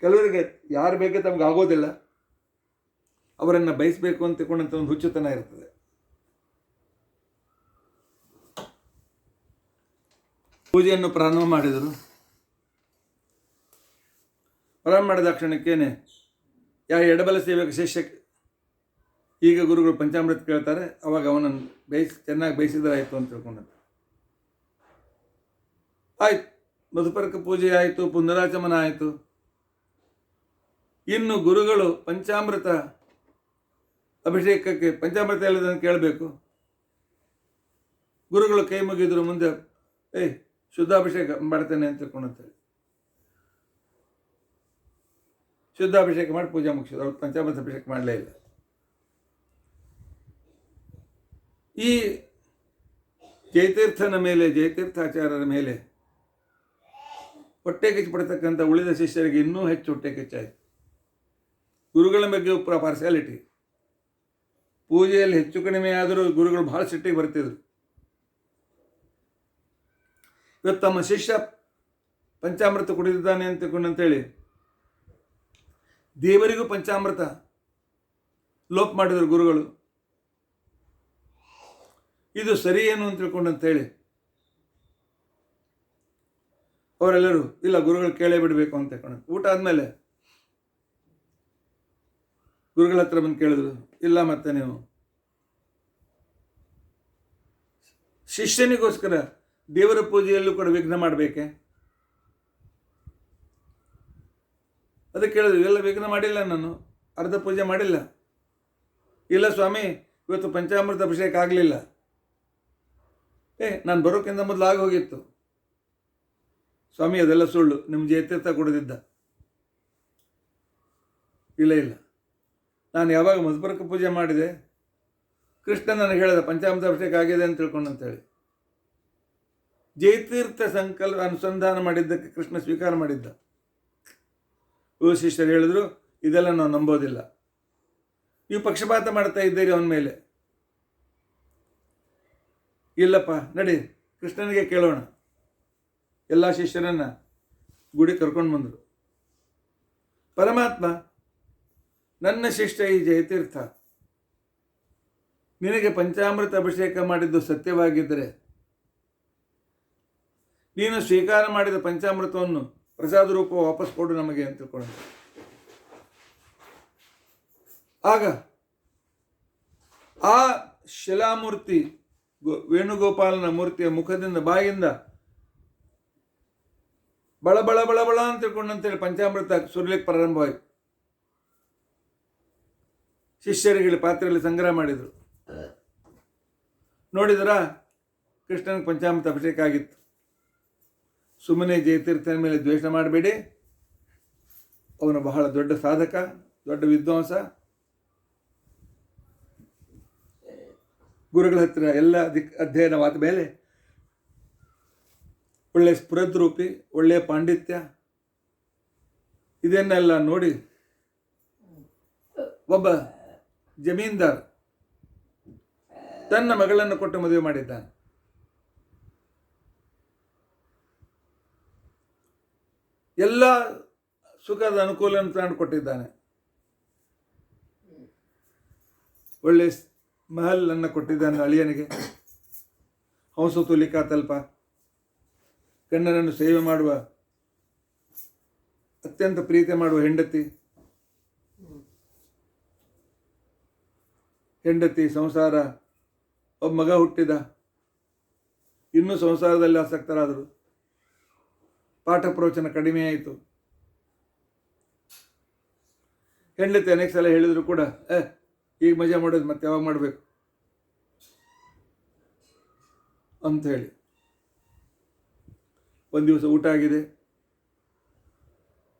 A: ಕೆಲವರಿಗೆ ಯಾರು ಬೇಕೇ ತಮ್ಗೆ ಆಗೋದಿಲ್ಲ, ಅವರನ್ನು ಬಯಸಬೇಕು ಅಂತ ತಿಳ್ಕೊಂಡಂಥ ಒಂದು ಹುಚ್ಚುತನ ಇರ್ತದೆ. ಪೂಜೆಯನ್ನು ಪ್ರಾರಂಭ ಮಾಡಿದರು. ಪ್ರಾರಂಭ ಮಾಡಿದ ಕ್ಷಣಕ್ಕೇನೆ ಎಡಬಲ ಸೇವಕ ಶಿಷ್ಯ, ಈಗ ಗುರುಗಳು ಪಂಚಾಮೃತ ಕೇಳ್ತಾರೆ, ಅವಾಗ ಅವನನ್ನು ಚೆನ್ನಾಗಿ ಬಯಸಿದ್ರೆ ಆಯಿತು ಅಂತ ತಿಳ್ಕೊಂಡಂತೆ ಆಯ್ತು. ಮಧುಪರ್ಕ ಪೂಜೆ ಆಯಿತು, ಪುನರಾಚಮನ ಆಯಿತು. ಇನ್ನು ಗುರುಗಳು ಪಂಚಾಮೃತ ಅಭಿಷೇಕಕ್ಕೆ ಪಂಚಾಮೃತ ಎಲ್ಲದನ್ನು ಕೇಳಬೇಕು. ಗುರುಗಳು ಕೈ ಮುಗಿದ್ರು. ಮುಂದೆ ಶುದ್ಧಾಭಿಷೇಕ ಮಾಡ್ತೇನೆ ಅಂತ ತಿಳ್ಕೊಂಡಂತೇಳಿ ಶುದ್ಧಾಭಿಷೇಕ ಮಾಡಿ ಪೂಜೆ ಮುಗಿಸಿದ್ರು. ಅವ್ರು ಪಂಚಾಮೃತ ಅಭಿಷೇಕ ಮಾಡಲೇ ಇಲ್ಲ. ಈ ಜಯತೀರ್ಥನ ಮೇಲೆ, ಜಯತೀರ್ಥಾಚಾರ್ಯರ ಮೇಲೆ ಹೊಟ್ಟೆ ಕಿಚ್ಚು ಪಡ್ತಕ್ಕಂಥ ಉಳಿದ ಶಿಷ್ಯರಿಗೆ ಇನ್ನೂ ಹೆಚ್ಚು ಹೊಟ್ಟೆ ಕಿಚ್ಚಾಯಿತು. ಗುರುಗಳ ಬಗ್ಗೆ ಪಾರ್ಶಾಲಿಟಿ. ಪೂಜೆಯಲ್ಲಿ ಹೆಚ್ಚು ಕಡಿಮೆ ಆದರೂ ಗುರುಗಳು ಬಹಳ ಸಿಟ್ಟಿಗೆ ಬರ್ತಿದ್ರು. ಇವತ್ತು ತಮ್ಮ ಶಿಷ್ಯ ಪಂಚಾಮೃತ ಕುಡಿದಿದ್ದಾನೆ ಅಂತೇಳಿ ದೇವರಿಗೂ ಪಂಚಾಮೃತ ಲೋಪ ಮಾಡಿದರು ಗುರುಗಳು. ಇದು ಸರಿ ಏನು ಅಂತ ತಿಳ್ಕೊಂಡಂತೇಳಿ ಅವರೆಲ್ಲರೂ ಇಲ್ಲ, ಗುರುಗಳು ಕೇಳೇ ಬಿಡಬೇಕು ಅಂತ ತಿಳ್ಕೊಂಡು ಊಟ ಆದಮೇಲೆ ಗುರುಗಳ ಹತ್ರ ಬಂದು ಕೇಳಿದ್ರು, ಇಲ್ಲ ಮತ್ತೆ ನೀವು ಶಿಷ್ಯನಿಗೋಸ್ಕರ ದೇವರ ಪೂಜೆಯಲ್ಲೂ ಕೂಡ ವಿಘ್ನ ಮಾಡಬೇಕೆ? ಅದಕ್ಕೆ ಕೇಳಿದ್ರು. ಎಲ್ಲ ವಿಘ್ನ ಮಾಡಿಲ್ಲ, ನಾನು ಅರ್ಧ ಪೂಜೆ ಮಾಡಿಲ್ಲ. ಇಲ್ಲ ಸ್ವಾಮಿ, ಇವತ್ತು ಪಂಚಾಮೃತ ಅಭಿಷೇಕ ಆಗಲಿಲ್ಲ. ನಾನು ಬರೋಕ್ಕಿಂತ ಮೊದಲು ಆಗಿ ಹೋಗಿತ್ತು. ಸ್ವಾಮಿ ಅದೆಲ್ಲ ಸುಳ್ಳು, ನಿಮ್ಮ ಜಯತೀರ್ಥ ಕೊಡದಿದ್ದ. ಇಲ್ಲ ಇಲ್ಲ, ನಾನು ಯಾವಾಗ ಮಧುಪರ್ಕ ಪೂಜೆ ಮಾಡಿದೆ, ಕೃಷ್ಣ ನನಗೆ ಹೇಳಿದ ಪಂಚಾಮೃತ ಅಭಿಷೇಕ ಆಗಿದೆ ಅಂತ ತಿಳ್ಕೊಂಡಂತೇಳಿ. ಜಯತೀರ್ಥ ಅನುಸಂಧಾನ ಮಾಡಿದ್ದಕ್ಕೆ ಕೃಷ್ಣ ಸ್ವೀಕಾರ ಮಾಡಿದ್ದ. ಶಿಷ್ಯರು ಹೇಳಿದ್ರು, ಇದೆಲ್ಲ ನಾವು ನಂಬೋದಿಲ್ಲ, ನೀವು ಪಕ್ಷಪಾತ ಮಾಡ್ತಾ ಇದ್ದೀರಿ ಅವನ ಮೇಲೆ. ಇಲ್ಲಪ್ಪ ನಡಿ, ಕೃಷ್ಣನಿಗೆ ಕೇಳೋಣ. ಎಲ್ಲ ಶಿಷ್ಯರನ್ನು ಗುಡಿ ಕರ್ಕೊಂಡು ಬಂದರು. ಪರಮಾತ್ಮ, ನನ್ನ ಶಿಷ್ಯ ಈ ಜಯತೀರ್ಥ ನಿನಗೆ ಪಂಚಾಮೃತ ಅಭಿಷೇಕ ಮಾಡಿದ್ದು ಸತ್ಯವಾಗಿದ್ದರೆ, ನೀನು ಸ್ವೀಕಾರ ಮಾಡಿದ ಪಂಚಾಮೃತವನ್ನು ಪ್ರಸಾದ ರೂಪ ವಾಪಸ್ ಕೊಡು ನಮಗೆ ಅಂತ ತಿಳ್ಕೊಂಡು. ಆಗ ಆ ಶಿಲಾಮೂರ್ತಿ ವೇಣುಗೋಪಾಲನ ಮೂರ್ತಿಯ ಮುಖದಿಂದ ಬಾಯಿಂದ ಬಳ ಬಳ ಬಳ ಬಳ ಅಂತ ತಿಳ್ಕೊಂಡು ಅಂತೇಳಿ ಪಂಚಾಮೃತ ಸುರ್ಲಿಕ್ಕೆ ಪ್ರಾರಂಭವಾಯಿತು. ಶಿಷ್ಯರಿಗೆ ಪಾತ್ರೆಯಲ್ಲಿ ಸಂಗ್ರಹ ಮಾಡಿದರು. ನೋಡಿದ್ರ ಕೃಷ್ಣನಿಗೆ ಪಂಚಾಮೃತ ಅಭಿಷೇಕ ಆಗಿತ್ತು. ಸುಮ್ಮನೆ ಜಯತೀರ್ಥನ ಮೇಲೆ ದ್ವೇಷ ಮಾಡಬೇಡಿ, ಅವನು ಬಹಳ ದೊಡ್ಡ ಸಾಧಕ, ದೊಡ್ಡ ವಿದ್ವಾಂಸ. ಗುರುಗಳ ಹತ್ತಿರ ಎಲ್ಲ ಅಧ್ಯಯನವಾದ ಮೇಲೆ ಒಳ್ಳೆಯ ಸ್ಫುರದ್ರೂಪಿ, ಒಳ್ಳೆಯ ಪಾಂಡಿತ್ಯ, ಇದನ್ನೆಲ್ಲ ನೋಡಿ ಒಬ್ಬ ಜಮೀನ್ದಾರ್ ತನ್ನ ಮಗಳನ್ನು ಕೊಟ್ಟು ಮದುವೆ ಮಾಡಿದ್ದಾನೆ. ಎಲ್ಲ ಸುಖದ ಅನುಕೂಲ ಕೊಟ್ಟಿದ್ದಾನೆ. ಒಳ್ಳೆ ಮಹಲ್ ಅನ್ನು ಕೊಟ್ಟಿದ್ದಾನೆ ಅಳಿಯನಿಗೆ. ಹಂಸು ತುಲಿಕಾ ತಲ್ಪ, ಕಣ್ಣನನ್ನು ಸೇವೆ ಮಾಡುವ, ಅತ್ಯಂತ ಪ್ರೀತಿ ಮಾಡುವ ಹೆಂಡತಿ ಸಂಸಾರ, ಒಬ್ಬ ಮಗ ಹುಟ್ಟಿದ, ಇನ್ನೂ ಸಂಸಾರದಲ್ಲಿ ಆಸಕ್ತರಾದರು. ಪಾಠ ಪ್ರವಚನ ಕಡಿಮೆ ಆಯಿತು. ಹೆಂಡತಿ ಅನೇಕ ಸಲ ಹೇಳಿದ್ರು ಕೂಡ ಈಗ ಮಜಾ ಮಾಡೋದು ಮತ್ತೆ ಯಾವಾಗ ಮಾಡಬೇಕು ಅಂತ ಹೇಳಿ. ಒಂದು ದಿವಸ ಊಟ ಆಗಿದೆ,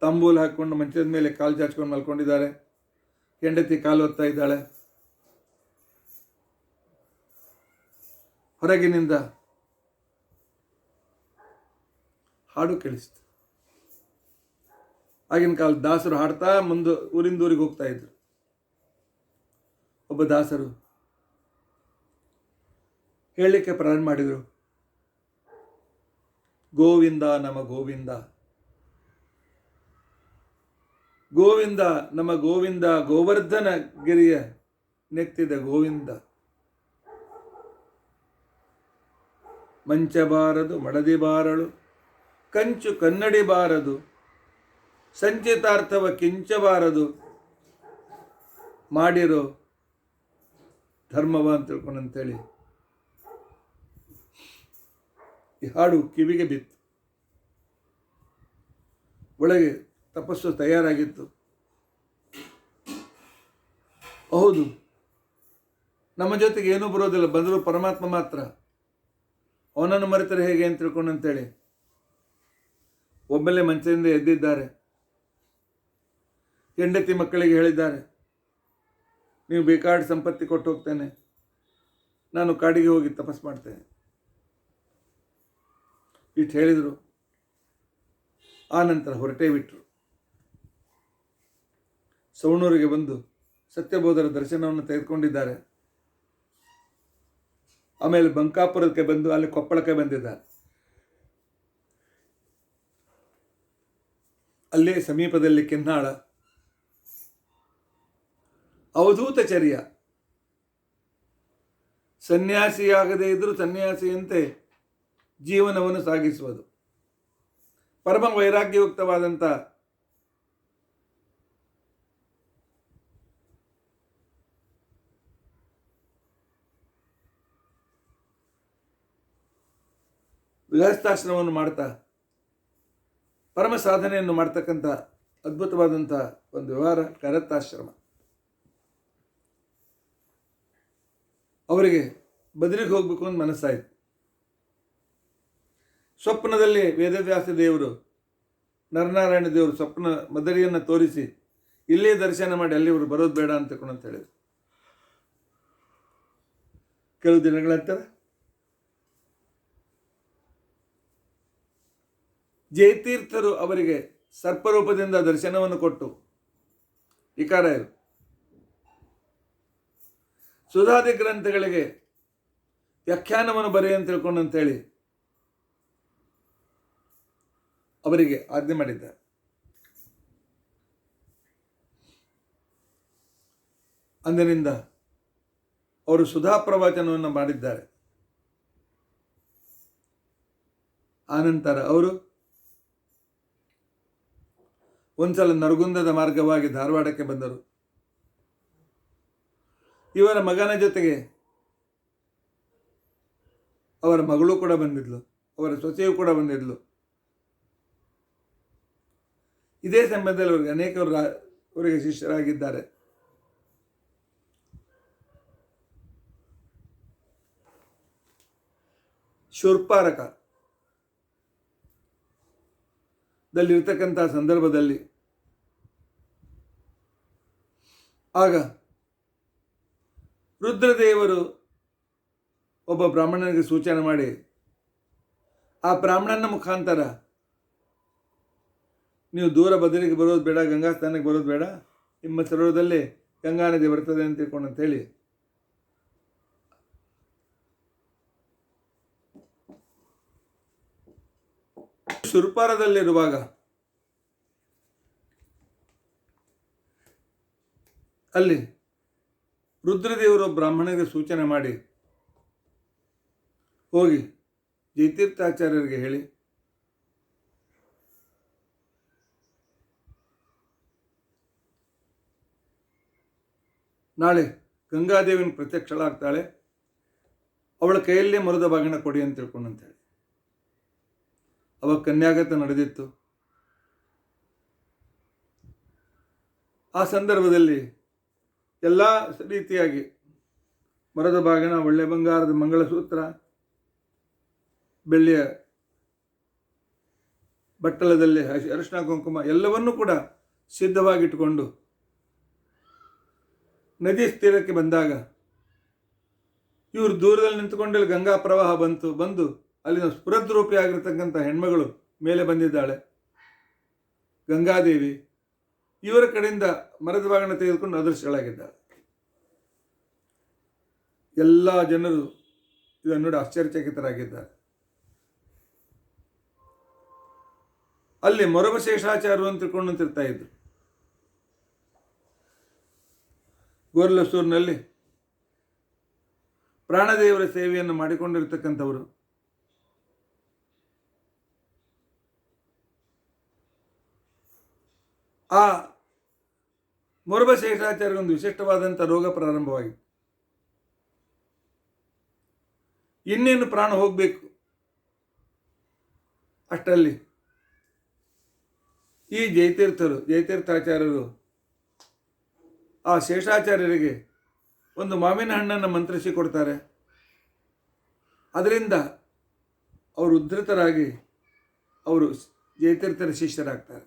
A: ತಾಂಬೂಲ ಹಾಕ್ಕೊಂಡು ಮಂಚದ ಮೇಲೆ ಕಾಲು ಚಾಚ್ಕೊಂಡು ಮಲ್ಕೊಂಡಿದ್ದಾರೆ. ಹೆಂಡತಿ ಕಾಲು ಒತ್ತಾ ಇದ್ದಾಳೆ. ಹೊರಗಿನಿಂದ ಹಾಡು ಕೇಳಿಸ್ತು. ಆಗಿನ ಕಾಲ ದಾಸರು ಹಾಡ್ತಾ ಊರಿಂದ ಊರಿಗೆ ಹೋಗ್ತಾ ಇದ್ರು. ಒಬ್ಬ ದಾಸರು ಹೇಳಲಿಕ್ಕೆ ಪ್ರಾರಂಭ ಮಾಡಿದರು, ಗೋವಿಂದ ನಮ ಗೋವಿಂದ, ಗೋವಿಂದ ನಮ ಗೋವಿಂದ, ಗೋವರ್ಧನ ಗಿರಿಯ ನೆತ್ತಿದ ಗೋವಿಂದ. ಮಂಚಬಾರದು ಮಡದಿ ಬಾರಳು, ಕಂಚು ಕನ್ನಡಿ ಬಾರದು, ಸಂಚಿತಾರ್ಥವ ಕಿಂಚಬಾರದು, ಮಾಡಿರೋ ಧರ್ಮವ ಅಂತ ತಿಳ್ಕೊಂಡಂತೇಳಿ ಈ ಹಾಡು ಕಿವಿಗೆ ಬಿತ್ತು. ಒಳಗೆ ತಪಸ್ಸು ತಯಾರಾಗಿತ್ತು. ಹೌದು, ನಮ್ಮ ಜೊತೆಗೆ ಏನೂ ಬರೋದಿಲ್ಲ, ಬಂದರೂ ಪರಮಾತ್ಮ ಮಾತ್ರ. ಅವನನ್ನು ಮರೆತರೆ ಹೇಗೆ ಅಂತ ತಿಳ್ಕೊಂಡಂತೇಳಿ ಒಮ್ಮೆಲೆ ಮಂಚದಿಂದ ಎದ್ದಿದ್ದಾರೆ. ಹೆಂಡತಿ ಮಕ್ಕಳಿಗೆ ಹೇಳಿದ್ದಾರೆ, ನೀವು ಬೇಕಾದ ಸಂಪತ್ತಿ ಕೊಟ್ಟು ಹೋಗ್ತೇನೆ, ನಾನು ಕಾಡಿಗೆ ಹೋಗಿ ತಪಸ್ ಮಾಡ್ತೇನೆ ಇಟ್ಟು ಹೇಳಿದರು. ಆ ನಂತರ ಹೊರಟೇ ಬಿಟ್ಟರು. ಸವಣೂರಿಗೆ ಬಂದು ಸತ್ಯಬೋಧರ ದರ್ಶನವನ್ನು ತೆಗೆದುಕೊಂಡಿದ್ದಾರೆ. ಆಮೇಲೆ ಬಂಕಾಪುರಕ್ಕೆ ಬಂದು ಅಲ್ಲಿ ಕೊಪ್ಪಳಕ್ಕೆ ಬಂದಿದ್ದಾರೆ. ಅಲ್ಲೇ ಸಮೀಪದಲ್ಲಿ ಕೆನ್ನಾಳ, ಅವಧೂತಚರ್ಯ. ಸನ್ಯಾಸಿಯಾಗದೇ ಇದ್ದರೂ ಸನ್ಯಾಸಿಯಂತೆ ಜೀವನವನ್ನು ಸಾಗಿಸುವುದು. ಪರಮ ವೈರಾಗ್ಯಯುಕ್ತವಾದಂಥ ಗೃಹಸ್ಥಾಶ್ರಮವನ್ನು ಮಾಡ್ತಾ ಪರಮ ಸಾಧನೆಯನ್ನು ಮಾಡ್ತಕ್ಕಂಥ ಅದ್ಭುತವಾದಂಥ ಒಂದು ವ್ಯವಹಾರ ಕರತ್ತಾಶ್ರಮ. ಅವರಿಗೆ ಬದಲಿಗೆ ಹೋಗಬೇಕು ಅಂತ ಮನಸ್ಸಾಯಿತು. ಸ್ವಪ್ನದಲ್ಲಿ ವೇದವ್ಯಾಸ ದೇವರು, ನರನಾರಾಯಣ ದೇವರು ಸ್ವಪ್ನ ಮದರಿಯನ್ನು ತೋರಿಸಿ ಇಲ್ಲೇ ದರ್ಶನ ಮಾಡಿ ಅಲ್ಲಿ ಇವರು ಬರೋದು ಬೇಡ ಅಂತ ಹೇಳಿದರು. ಕೆಲವು ದಿನಗಳ ನಂತರ ಜಯತೀರ್ಥರು ಅವರಿಗೆ ಸರ್ಪರೂಪದಿಂದ ದರ್ಶನವನ್ನು ಕೊಟ್ಟು, ಇಕಾರಾಯರು ಸುಧಾದಿ ಗ್ರಂಥಗಳಿಗೆ ವ್ಯಾಖ್ಯಾನವನ್ನು ಬರೆಯ ಅಂತ ತಿಳ್ಕೊಂಡಂತೇಳಿ ಅವರಿಗೆ ಆಜ್ಞೆ ಮಾಡಿದ್ದಾರೆ. ಅಂದಿನಿಂದ ಅವರು ಸುಧಾ ಪ್ರವಚನವನ್ನು ಮಾಡಿದ್ದಾರೆ. ಆನಂತರ ಅವರು ಒಂದ್ಸಲ ನರಗುಂದದ ಮಾರ್ಗವಾಗಿ ಧಾರವಾಡಕ್ಕೆ ಬಂದರು. ಇವರ ಮಗನ ಜೊತೆಗೆ ಅವರ ಮಗಳು ಕೂಡ ಬಂದಿದ್ಲು, ಅವರ ಸೊಸೆಯು ಕೂಡ ಬಂದಿದ್ಲು. ಇದೇ ಸಮಯದಲ್ಲಿ ಅವರಿಗೆ ಅನೇಕರು ಅವರಿಗೆ ಶಿಷ್ಯರಾಗಿದ್ದಾರೆ. ಶೂರ್ಪಾರಕ ದಲ್ಲಿರ್ತಕ್ಕಂಥ ಸಂದರ್ಭದಲ್ಲಿ ಆಗ ರುದ್ರದೇವರು ಒಬ್ಬ ಬ್ರಾಹ್ಮಣನಿಗೆ ಸೂಚನೆ ಮಾಡಿ ಆ ಬ್ರಾಹ್ಮಣನ ಮುಖಾಂತರ ನೀವು ದೂರ ಬದಲಿಗೆ ಬರೋದು ಬೇಡ, ಗಂಗಾ ಸ್ನಾನಕ್ಕೆ ಬರೋದು ಬೇಡ, ನಿಮ್ಮ ಸರೋವರದಲ್ಲಿ ಗಂಗಾ ನದಿ ಬರ್ತದೆ ಅಂತ ತಿಳ್ಕೊಂಡು ಅಂತೇಳಿ ಶೂರ್ಪಾರದಲ್ಲಿರುವಾಗ ಅಲ್ಲಿ ರುದ್ರದೇವರು ಬ್ರಾಹ್ಮಣರಿಗೆ ಸೂಚನೆ ಮಾಡಿ ಹೋಗಿ ಜಯತೀರ್ಥಾಚಾರ್ಯರಿಗೆ ಹೇಳಿ ನಾಳೆ ಗಂಗಾದೇವಿನ ಪ್ರತ್ಯಕ್ಷಳಾಗ್ತಾಳೆ, ಅವಳ ಕೈಯಲ್ಲೇ ಮರದ ಬಾಗಿನ ಕೊಡಿ ಅಂತ ತಿಳ್ಕೊಂಡಂತೇಳಿ. ಅವಾಗ ಕನ್ಯಾಗತ ನಡೆದಿತ್ತು. ಆ ಸಂದರ್ಭದಲ್ಲಿ ಎಲ್ಲ ರೀತಿಯಾಗಿ ಮರದ ಬಾಗಿನ, ಒಳ್ಳೆ ಬಂಗಾರದ ಮಂಗಳಸೂತ್ರ, ಬೆಳ್ಳಿಯ ಬಟ್ಟಲದಲ್ಲಿ ಅರಿಶಿನ ಕುಂಕುಮ ಎಲ್ಲವನ್ನೂ ಕೂಡ ಸಿದ್ಧವಾಗಿಟ್ಟುಕೊಂಡು ನದಿ ತೀರಕ್ಕೆ ಬಂದಾಗ ಇವರು ದೂರದಲ್ಲಿ ನಿಂತುಕೊಂಡಲ್ಲಿ ಗಂಗಾ ಪ್ರವಾಹ ಬಂದು ಅಲ್ಲಿನ ಸ್ಫುರದ್ರೂಪಿಯಾಗಿರ್ತಕ್ಕಂಥ ಹೆಣ್ಮಗಳು ಮೇಲೆ ಬಂದಿದ್ದಾಳೆ ಗಂಗಾದೇವಿ. ಇವರ ಕಡೆಯಿಂದ ಮರದ ಬಾಗಿನ ತೆಗೆದುಕೊಂಡು ಅದೃಶ್ಯಳಾಗಿದ್ದಾಳೆ. ಎಲ್ಲ ಜನರು ಇದನ್ನು ನೋಡಿ ಆಶ್ಚರ್ಯಚಕಿತರಾಗಿದ್ದಾರೆ. ಅಲ್ಲಿ ಮೊರಬಶೇಷಾಚಾರ್ಯರು ಅಂತ ತಿಳ್ಕೊಂಡು ನಿಂತಿರ್ತಾ ಇದ್ರು. ಗೋರ್ಲಸೂರಿನಲ್ಲಿ ಪ್ರಾಣದೇವರ ಸೇವೆಯನ್ನು ಮಾಡಿಕೊಂಡಿರ್ತಕ್ಕಂಥವರು. ಆ ಮೊರಬಶೇಷಾಚಾರ್ಯಗೊಂದು ವಿಶಿಷ್ಟವಾದಂಥ ರೋಗ ಪ್ರಾರಂಭವಾಗಿತ್ತು. ಇನ್ನೇನು ಪ್ರಾಣ ಹೋಗಬೇಕು. ಅಷ್ಟರಲ್ಲಿ ಈ ಜಯತೀರ್ಥಾಚಾರ್ಯರು ಆ ಶೇಷಾಚಾರ್ಯರಿಗೆ ಒಂದು ಮಾವಿನ ಹಣ್ಣನ್ನು ಮಂತ್ರಿಸಿ ಕೊಡ್ತಾರೆ. ಅದರಿಂದ ಅವರು ಉದ್ಧತರಾಗಿ ಅವರು ಜಯತೀರ್ಥರ ಶಿಷ್ಯರಾಗ್ತಾರೆ.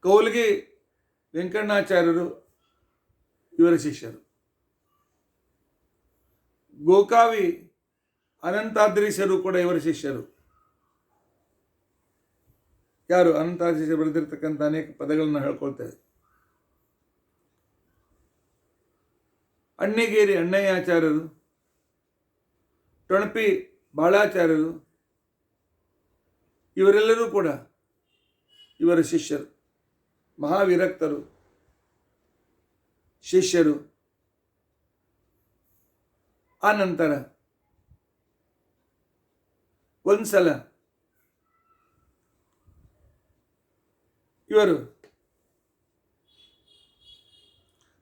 A: ಕೌಲ್ಗಿ ವೆಂಕಣ್ಣಾಚಾರ್ಯರು ಇವರ ಶಿಷ್ಯರು. ಗೋಕಾವಿ ಅನಂತಾದ್ರೀಶರು ಕೂಡ ಇವರ ಶಿಷ್ಯರು. ಯಾರು ಅನಂತಾದ್ರೀಶ ಬರೆದಿರ್ತಕ್ಕಂಥ ಅನೇಕ ಪದಗಳನ್ನು ಹೇಳ್ಕೊಳ್ತಾರೆ. ಅಣ್ಣಿಗೇರಿ ಅಣ್ಣಯ್ಯಾಚಾರ್ಯರು, ಟೊಣಪಿ ಬಾಳಾಚಾರ್ಯರು ಇವರೆಲ್ಲರೂ ಕೂಡ ಇವರ ಶಿಷ್ಯರು, ಮಹಾವಿರಕ್ತರು, ಶಿಷ್ಯರು. ಆ ನಂತರ ಒಂದ್ಸಲ ಇವರು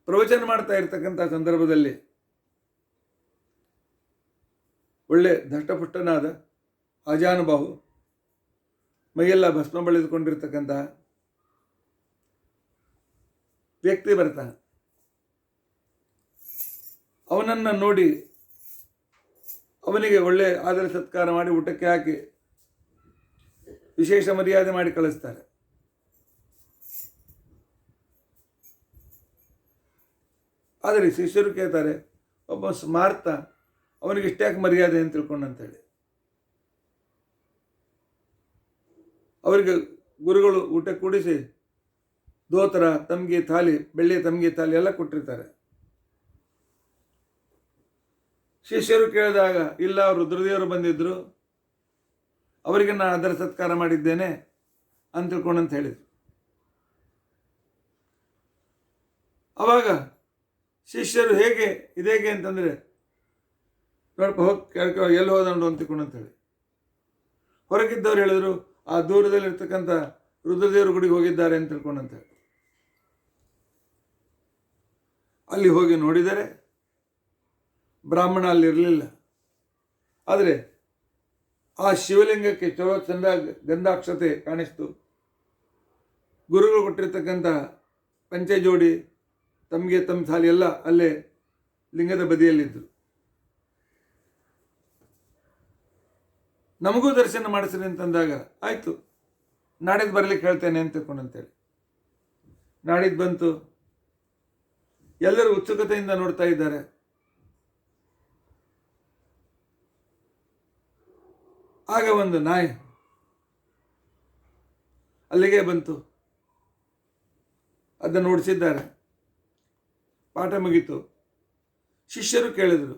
A: ಪ್ರವಚನ ಮಾಡ್ತಾ ಇರ್ತಕ್ಕಂಥ ಸಂದರ್ಭದಲ್ಲಿ ಒಳ್ಳೆ ದಷ್ಟಪುಷ್ಟನಾದ ಆಜಾನುಬಾಹು, ಮೈಯೆಲ್ಲ ಭಸ್ಮ ಬಳಿದುಕೊಂಡಿರ್ತಕ್ಕಂತಹ ವ್ಯಕ್ತಿ ಬರ್ತಾನೆ. ಅವನನ್ನು ನೋಡಿ ಅವನಿಗೆ ಒಳ್ಳೆ ಆದರ ಸತ್ಕಾರ ಮಾಡಿ ಊಟಕ್ಕೆ ಹಾಕಿ ವಿಶೇಷ ಮರ್ಯಾದೆ ಮಾಡಿ ಕಳಿಸ್ತಾರೆ. ಆದರೆ ಶಿಷ್ಯರು ಕೇಳ್ತಾರೆ, ಒಬ್ಬ ಸ್ಮಾರ್ತ, ಅವನಿಗೆ ಇಷ್ಟ್ಯಾಕೆ ಮರ್ಯಾದೆ ಅಂತ ತಿಳ್ಕೊಂಡಂತೇಳಿ. ಅವರಿಗೆ ಗುರುಗಳು ಊಟ ಕೂಡಿಸಿ ದೋತರ, ತಮ್ಗೆ ಥಾಲಿ, ಬೆಳ್ಳಿಯ ತಮ್ಗೆ ಥಾಲಿ ಎಲ್ಲ ಕೊಟ್ಟಿರ್ತಾರೆ. ಶಿಷ್ಯರು ಕೇಳಿದಾಗ, ಇಲ್ಲ ಅವರು ರುದ್ರದೇವರು ಬಂದಿದ್ದರು, ಅವರಿಗೆ ನಾನು ಅದರ ಸತ್ಕಾರ ಮಾಡಿದ್ದೇನೆ ಅಂತ ತಿಳ್ಕೊಂಡಂತ ಹೇಳಿದರು. ಆವಾಗ ಶಿಷ್ಯರು ಇದೇಗೆ ಅಂತಂದರೆ, ನೋಡಪ್ಪ ಹೋಗಿ ಕೇಳ್ಕೊ, ಎಲ್ಲಿ ಹೋದನು ಅಂತ ತಿಳ್ಕೊಂಡಂತ ಹೇಳಿ. ಹೊರಗಿದ್ದವ್ರು ಹೇಳಿದ್ರು, ಆ ದೂರದಲ್ಲಿರ್ತಕ್ಕಂಥ ರುದ್ರದೇವರ ಗುಡಿಗೆ ಹೋಗಿದ್ದಾರೆ ಅಂತ ತಿಳ್ಕೊಂಡಂತೆ. ಅಲ್ಲಿ ಹೋಗಿ ನೋಡಿದರೆ ಬ್ರಾಹ್ಮಣ ಅಲ್ಲಿರಲಿಲ್ಲ. ಆದರೆ ಆ ಶಿವಲಿಂಗಕ್ಕೆ ಚಲೋ ಚಂದ ಗಂಧಾಕ್ಷತೆ ಕಾಣಿಸ್ತು. ಗುರುಗಳು ಕೊಟ್ಟಿರ್ತಕ್ಕಂಥ ಪಂಚೆ ಜೋಡಿ, ತಮಗೆ ತಮ್ಮ ಸಾಲಿ ಎಲ್ಲ ಅಲ್ಲೇ ಲಿಂಗದ ಬದಿಯಲ್ಲಿದ್ದರು. ನಮಗೂ ದರ್ಶನ ಮಾಡಿಸ್ರಿ ಅಂತಂದಾಗ ಆಯಿತು, ನಾಡಿದ್ದು ಬರಲಿಕ್ಕೆ ಹೇಳ್ತೇನೆ ಅಂತ ತಿಳ್ಕೊಂಡಂತೇಳಿ ನಾಡಿದ್ದು ಬಂತು. ಎಲ್ಲರೂ ಉತ್ಸುಕತೆಯಿಂದ ನೋಡ್ತಾ ಇದ್ದಾರೆ. ಆಗ ಒಂದು ನಾಯಿ ಅಲ್ಲಿಗೆ ಬಂತು. ಅದನ್ನು ಓಡಿಸಿದ್ದಾರೆ. ಪಾಠ ಮುಗೀತು. ಶಿಷ್ಯರು ಕೇಳಿದರು,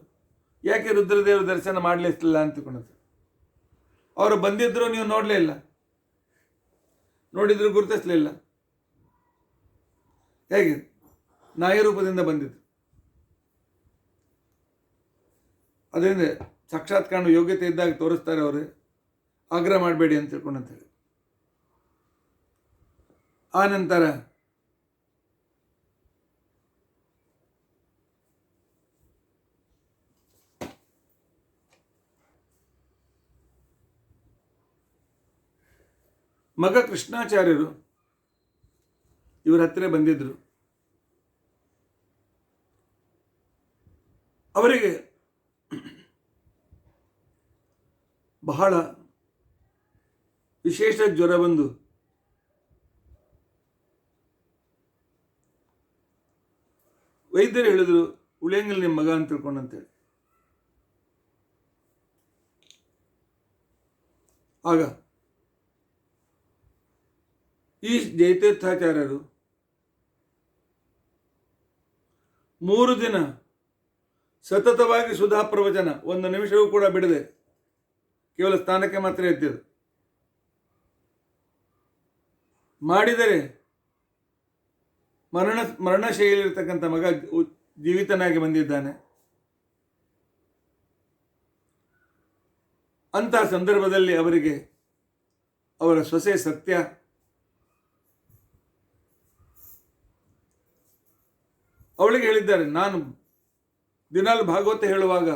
A: ಯಾಕೆ ರುದ್ರದೇವರ ದರ್ಶನ ಮಾಡಲಿಲ್ಲ ಅಂತಕೊಂಡದ್ದು. ಅವರು ಬಂದಿದ್ರು, ನೀವು ನೋಡಲೇ ಇಲ್ಲ, ನೋಡಿದ್ರು ಗುರುತಿಸಲಿಲ್ಲ. ಹೇಗೆ? ನಾಯಿ ರೂಪದಿಂದ ಬಂದಿದ್ರು. ಅದರಿಂದ ಸಾಕ್ಷಾತ್ ಕಾಣುವ ಯೋಗ್ಯತೆ ಇದ್ದಾಗ ತೋರಿಸ್ತಾರೆ ಅವರು. ಆಗ್ರಹ ಮಾಡಬೇಡಿ ಅಂತ ತಿಳ್ಕೊಂಡಂತೇಳಿ. ಆ ನಂತರ ಮಗ ಕೃಷ್ಣಾಚಾರ್ಯರು ಇವರ ಹತ್ತಿರ ಬಂದಿದ್ದರು. ಅವರಿಗೆ ಬಹಳ ವಿಶೇಷ ಜ್ವರ ಬಂದು ವೈದ್ಯರು ಹೇಳಿದ್ರು, ಉಳಿಯಂಗಿಲ್ಲ ನಿಮ್ಮ ಮಗ ಅಂತ ತಿಳ್ಕೊಂಡಂತೇಳಿ. ಆಗ ಈ ಜಯತೀರ್ಥಾಚಾರ್ಯರು 3 ದಿನ ಸತತವಾಗಿ ಸುಧಾ ಪ್ರವಚನ, 1 ನಿಮಿಷವೂ ಕೂಡ ಬಿಡದೆ, ಕೇವಲ ಸ್ಥಾನಕ್ಕೆ ಮಾತ್ರ ಎತ್ತಿದ್ರು. ಮಾಡಿದರೆ ಮರಣಶೈಲಿರ್ತಕ್ಕಂಥ ಮಗ ಜೀವಿತನಾಗಿ ಬಂದಿದ್ದಾನೆ. ಅಂತಹ ಸಂದರ್ಭದಲ್ಲಿ ಅವರಿಗೆ ಅವರ ಸೊಸೆ ಸತ್ಯ ಅವಳಿಗೆ ಹೇಳಿದ್ದಾರೆ, ನಾನು ದಿನಾಲು ಭಾಗವತ ಹೇಳುವಾಗ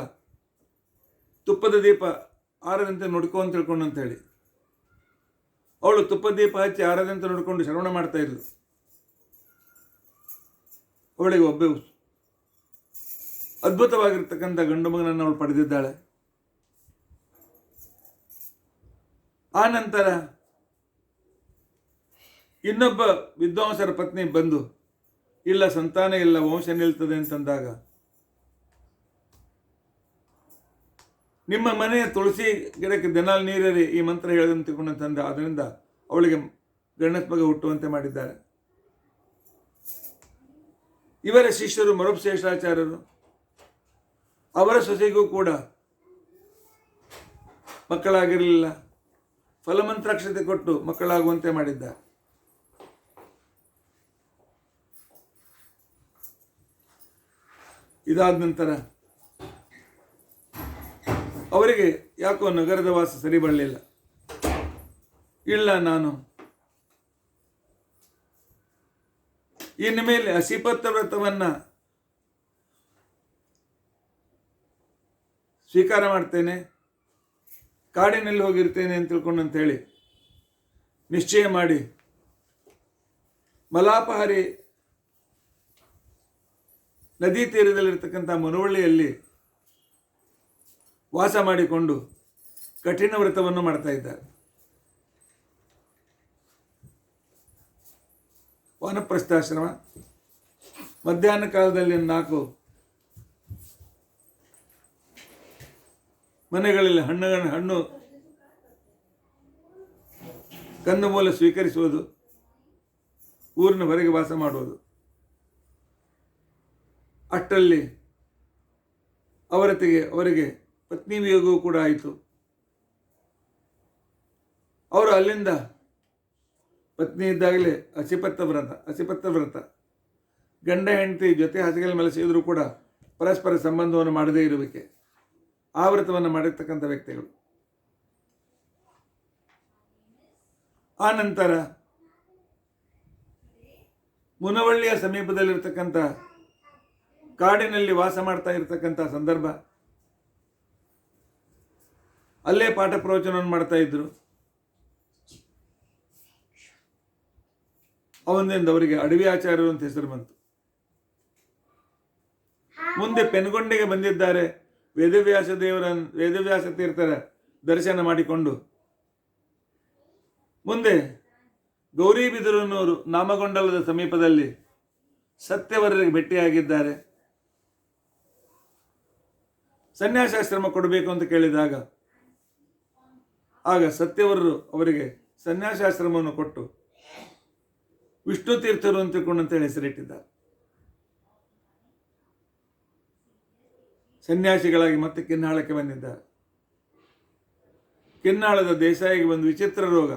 A: ತುಪ್ಪದ ದೀಪ ಆರದಂತೆ ನೋಡ್ಕೊ ಅಂತ ತಿಳ್ಕೊಂಡು ಅಂತ ಹೇಳಿ ಅವಳು ತುಪ್ಪದ ದೀಪ ಹಚ್ಚಿ ಆರದಂತೆ ನೋಡಿಕೊಂಡು ಶ್ರವಣ ಮಾಡ್ತಾ ಇದ್ಳು. ಅವಳಿಗೆ ಒಬ್ಬ ಅದ್ಭುತವಾಗಿರ್ತಕ್ಕಂಥ ಗಂಡು ಮಗನನ್ನು ಅವಳು ಪಡೆದಿದ್ದಾಳೆ. ಆ ನಂತರ ಇನ್ನೊಬ್ಬ ವಿದ್ವಾಂಸರ ಪತ್ನಿ ಬಂದು, ಇಲ್ಲ ಸಂತಾನ ಇಲ್ಲ, ವಂಶ ನಿಲ್ತದೆ ಅಂತಂದಾಗ, ನಿಮ್ಮ ಮನೆಯ ತುಳಸಿ ಗಿಡಕ್ಕೆ ದಿನಾಲು ನೀರೇರಿ ಈ ಮಂತ್ರ ಹೇಳದಂತ ತಿಳ್ಕೊಂಡಂತಂದ, ಅದರಿಂದ ಅವಳಿಗೆ ಗಂಡಸ ಮಗ ಹುಟ್ಟುವಂತೆ ಮಾಡಿದ್ದಾರೆ. ಇವರ ಶಿಷ್ಯರು ಮರುಪಶೇಷಾಚಾರ್ಯರು, ಅವರ ಸೊಸೆಗೂ ಕೂಡ ಮಕ್ಕಳಾಗಿರಲಿಲ್ಲ. ಫಲಮಂತ್ರಾಕ್ಷತೆ ಕೊಟ್ಟು ಮಕ್ಕಳಾಗುವಂತೆ ಮಾಡಿದ್ದಾರೆ. ಇದಾದ ನಂತರ ಅವರಿಗೆ ಯಾಕೋ ನಗರದ ವಾಸ ಸರಿ ಬರಲಿಲ್ಲ. ಇಲ್ಲ, ನಾನು ಇನ್ನು ಮೇಲೆ ಅಸಿಪತ್ತ ವ್ರತವನ್ನು ಸ್ವೀಕಾರ ಮಾಡ್ತೇನೆ, ಕಾಡಿನಲ್ಲಿ ಹೋಗಿರ್ತೇನೆ ಅಂತ ತಿಳ್ಕೊಂಡು ಹೇಳಿ ನಿಶ್ಚಯ ಮಾಡಿ ಮಲಾಪಹಾರಿ ನದಿ ತೀರದಲ್ಲಿರ್ತಕ್ಕಂಥ ಮನವಳ್ಳಿಯಲ್ಲಿ ವಾಸ ಮಾಡಿಕೊಂಡು ಕಠಿಣ ವ್ರತವನ್ನು ಮಾಡ್ತಾ ಇದ್ದಾರೆ. ವಾನಪ್ರಸ್ಥಾಶ್ರಮ. ಮಧ್ಯಾಹ್ನ ಕಾಲದಲ್ಲಿ 4 ಮನೆಗಳಲ್ಲಿ ಹಣ್ಣು ಕಂದಮೂಲ ಸ್ವೀಕರಿಸುವುದು, ಊರಿನ ಹೊರಗೆ ವಾಸ ಮಾಡುವುದು. ಅಷ್ಟರಲ್ಲಿ ಅವರಿಗೆ ಪತ್ನಿ ವಿಯೋಗವೂ ಕೂಡ ಆಯಿತು. ಅವರು ಅಲ್ಲಿಂದ ಪತ್ನಿ ಇದ್ದಾಗಲೇ ಅಸಿಪತ್ತ ವ್ರತ ಗಂಡ ಹೆಂಡತಿ ಜೊತೆ ಹಾಸಿಗೆಯಲ್ಲಿ ಮಲಸಿದ್ರು ಕೂಡ ಪರಸ್ಪರ ಸಂಬಂಧವನ್ನು ಮಾಡದೇ ಇರುವಿಕೆ, ಆ ವ್ರತವನ್ನು ಮಾಡಿರ್ತಕ್ಕಂಥ ವ್ಯಕ್ತಿಗಳು. ಆ ನಂತರ ಮುನವಳ್ಳಿಯ ಸಮೀಪದಲ್ಲಿರ್ತಕ್ಕಂಥ ಕಾಡಿನಲ್ಲಿ ವಾಸ ಮಾಡ್ತಾ ಇರ್ತಕ್ಕಂಥ ಸಂದರ್ಭ. ಅಲ್ಲೇ ಪಾಠ ಪ್ರವಚನವನ್ನು ಮಾಡ್ತಾ ಇದ್ರು. ಅವನಿಂದ ಅವರಿಗೆ ಅಡವಿ ಆಚಾರ್ಯರು ಅಂತ ಹೆಸರು ಬಂತು. ಮುಂದೆ ಪೆನ್ಗೊಂಡೆಗೆ ಬಂದಿದ್ದಾರೆ. ವೇದವ್ಯಾಸ ತೀರ್ಥರ ದರ್ಶನ ಮಾಡಿಕೊಂಡು ಮುಂದೆ ಗೌರಿಬಿದರೂರು ನಾಮಗೊಂಡಲದ ಸಮೀಪದಲ್ಲಿ ಸತ್ಯವರರಿಗೆ ಭೇಟಿಯಾಗಿದ್ದಾರೆ. ಸನ್ಯಾಸಾಶ್ರಮ ಕೊಡಬೇಕು ಅಂತ ಕೇಳಿದಾಗ ಆಗ ಸತ್ಯವರರು ಅವರಿಗೆ ಸನ್ಯಾಸಾಶ್ರಮವನ್ನು ಕೊಟ್ಟು ವಿಷ್ಣು ತೀರ್ಥರು ಅಂತ ತಿಳ್ಕೊಂಡಂತೇಳಿ ಹೆಸರಿಟ್ಟಿದ್ದಾರೆ. ಸನ್ಯಾಸಿಗಳಾಗಿ ಮತ್ತೆ ಕಿನ್ನಾಳಕ್ಕೆ ಬಂದಿದ್ದಾರೆ. ಕಿನ್ನಾಳದ ದೇಸಾಯಿಗೆ ಒಂದು ವಿಚಿತ್ರ ರೋಗ.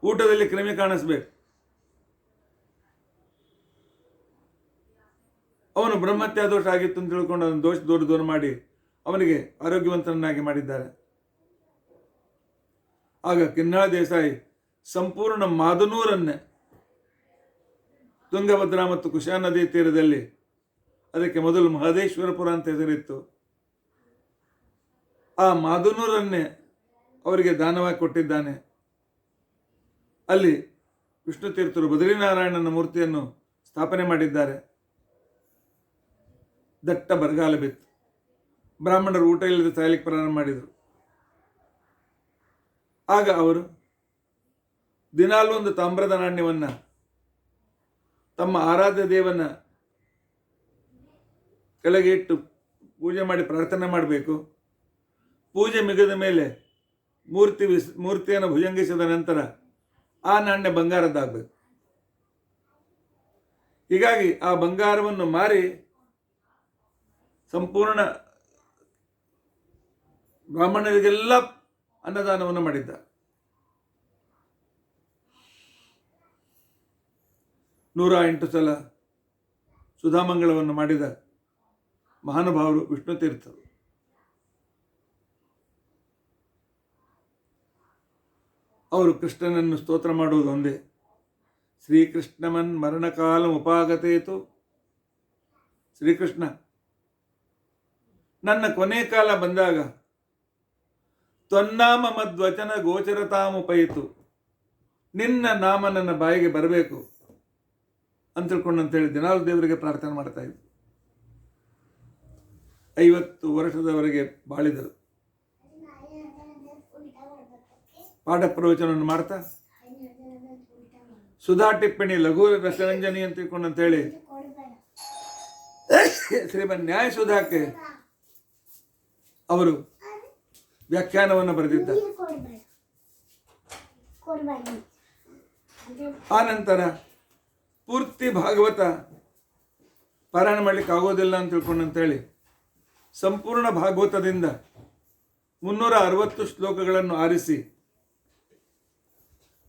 A: ಊಟದಲ್ಲಿ ಕ್ರಿಮಿ ಕಾಣಿಸ್ಬೇಕು. ಅವನು ಬ್ರಹ್ಮತ್ಯ ದೋಷ ಆಗಿತ್ತು ಅಂತ ತಿಳ್ಕೊಂಡು ಅದನ್ನು ದೂರ ಮಾಡಿ ಅವನಿಗೆ ಆರೋಗ್ಯವಂತನನ್ನಾಗಿ ಮಾಡಿದ್ದಾರೆ. ಆಗ ಕಿನ್ನಾಳ ದೇಸಾಯಿ ಸಂಪೂರ್ಣ ಮಾದನೂರನ್ನೇ ತುಂಗಭದ್ರಾ ಮತ್ತು ಕುಶಾ ನದಿ ತೀರದಲ್ಲಿ, ಅದಕ್ಕೆ ಮೊದಲು ಮಹದೇಶ್ವರಪುರ ಅಂತ ಹೆಸರಿತ್ತು, ಆ ಮಾದನೂರನ್ನೇ ಅವರಿಗೆ ದಾನವಾಗಿ ಕೊಟ್ಟಿದ್ದಾನೆ. ಅಲ್ಲಿ ವಿಷ್ಣು ತೀರ್ಥರು ಬದ್ರಿನಾರಾಯಣನ ಮೂರ್ತಿಯನ್ನು ಸ್ಥಾಪನೆ ಮಾಡಿದ್ದಾರೆ. ದಟ್ಟ ಬರಗಾಲ ಬಿತ್ತು. ಬ್ರಾಹ್ಮಣರು ಊಟ ಇಲ್ಲದೆ ಸಾಯಲಿಕ್ಕೆ ಪ್ರಾರಂಭ ಮಾಡಿದರು. ಆಗ ಅವರು ದಿನಾಲೂ ಒಂದು ತಾಮ್ರದ ನಾಣ್ಯವನ್ನು ತಮ್ಮ ಆರಾಧ್ಯ ದೇವನ ಕೆಳಗೆ ಇಟ್ಟು ಪೂಜೆ ಮಾಡಿ ಪ್ರಾರ್ಥನೆ ಮಾಡಬೇಕು. ಪೂಜೆ ಮುಗಿದ ಮೇಲೆ ಮೂರ್ತಿಯನ್ನು ಭುಜಂಗಿಸಿದ ನಂತರ ಆ ನಾಣ್ಯ ಬಂಗಾರದ್ದಾಗಬೇಕು. ಹೀಗಾಗಿ ಆ ಬಂಗಾರವನ್ನು ಮಾರಿ ಸಂಪೂರ್ಣ ಬ್ರಾಹ್ಮಣರಿಗೆಲ್ಲ ಅನ್ನದಾನವನ್ನು ಮಾಡಿದ್ದ. ನೂರ 8 ಸಲ ಸುಧಾಮಂಗಳವನ್ನು ಮಾಡಿದ ಮಹಾನುಭಾವರು ವಿಷ್ಣು ತೀರ್ಥರು. ಅವರು ಕೃಷ್ಣನನ್ನು ಸ್ತೋತ್ರ ಮಾಡುವುದು ಒಂದೇ. ಶ್ರೀಕೃಷ್ಣಮನ್ ಮರಣಕಾಲ ಉಪಾಗತೇತು. ಶ್ರೀಕೃಷ್ಣ, ನನ್ನ ಕೊನೆ ಕಾಲ ಬಂದಾಗ ತ್ವನ್ನಾಮ ಮದ್ವಚನ ಗೋಚರತಾಮುಪಯಿತು, ನಿನ್ನ ನಾಮ ನನ್ನ ಬಾಯಿಗೆ ಬರಬೇಕು ಅಂತ ತಿಳ್ಕೊಂಡಂತೇಳಿ ದಿನಾಲು ದೇವರಿಗೆ ಪ್ರಾರ್ಥನೆ ಮಾಡ್ತಾ ಇದ್ರು. 50 ವರ್ಷದವರೆಗೆ ಬಾಳಿದರು. ಪಾಠ ಪ್ರವಚನವನ್ನು ಮಾಡ್ತಾ ಸುಧಾ ಟಿಪ್ಪಣಿ ಲಘು ರಸರಂಜನಿ ಅಂತ ತಿಳ್ಕೊಂಡಂತೇಳಿ ಶ್ರೀಮನ್ ನ್ಯಾಯ ಸುಧಾಕ್ಕೆ ಅವರು ವ್ಯಾಖ್ಯಾನವನ್ನು ಬರೆದಿದ್ದಾರೆ. ಆ ನಂತರ ಪೂರ್ತಿ ಭಾಗವತ ಪಾರಾಯಣ ಮಾಡಲಿಕ್ಕೆ ಆಗೋದಿಲ್ಲ ಅಂತ ತಿಳ್ಕೊಂಡಂತೇಳಿ ಸಂಪೂರ್ಣ ಭಾಗವತದಿಂದ 360 ಶ್ಲೋಕಗಳನ್ನು ಆರಿಸಿ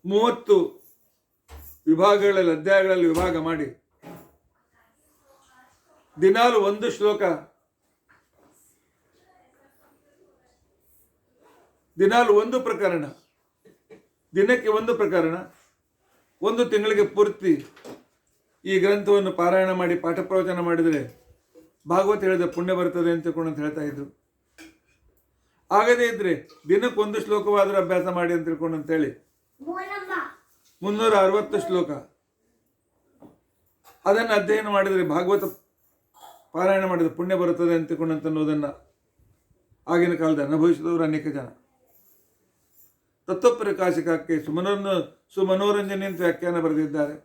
A: 30 ವಿಭಾಗಗಳಲ್ಲಿ ಅಧ್ಯಾಯಗಳಲ್ಲಿ ವಿಭಾಗ ಮಾಡಿ ದಿನಾಲು ಒಂದು ಶ್ಲೋಕ, ದಿನಾಲು ಒಂದು ಪ್ರಕರಣ, ದಿನಕ್ಕೆ ಒಂದು ಪ್ರಕರಣ, 1 ತಿಂಗಳಿಗೆ ಪೂರ್ತಿ ಈ ಗ್ರಂಥವನ್ನು ಪಾರಾಯಣ ಮಾಡಿ ಪಾಠ ಪ್ರವಚನ ಮಾಡಿದರೆ ಭಾಗವತ ಹೇಳಿದ ಪುಣ್ಯ ಬರ್ತದೆ ಅಂತ ತಿಳ್ಕೊಂಡು ಹೇಳ್ತಾ ಇದ್ರು. ಆಗದೇ ಇದ್ರೆ ದಿನಕ್ಕೆ 1 ಶ್ಲೋಕವಾದರೂ ಅಭ್ಯಾಸ ಮಾಡಿ ಅಂತ ತಿಳ್ಕೊಂಡು ಅಂತೇಳಿ 360 ಶ್ಲೋಕ ಅದನ್ನು ಅಧ್ಯಯನ ಮಾಡಿದರೆ ಭಾಗವತ ಪಾರಾಯಣ ಮಾಡಿದ ಪುಣ್ಯ ಬರುತ್ತದೆ ಅಂತ ತಿಳ್ಕೊಂಡಂತನ್ನೋದನ್ನು ಆಗಿನ ಕಾಲದ ಅನುಭವಿಸಿದವರು ಅನೇಕ ಜನ. ತತ್ವಪ್ರಕಾಶಕಕ್ಕೆ ಸುಮನೋರಂಜನೆ ಅಂತ ವ್ಯಾಖ್ಯಾನ ಬರೆದಿದ್ದಾರೆ.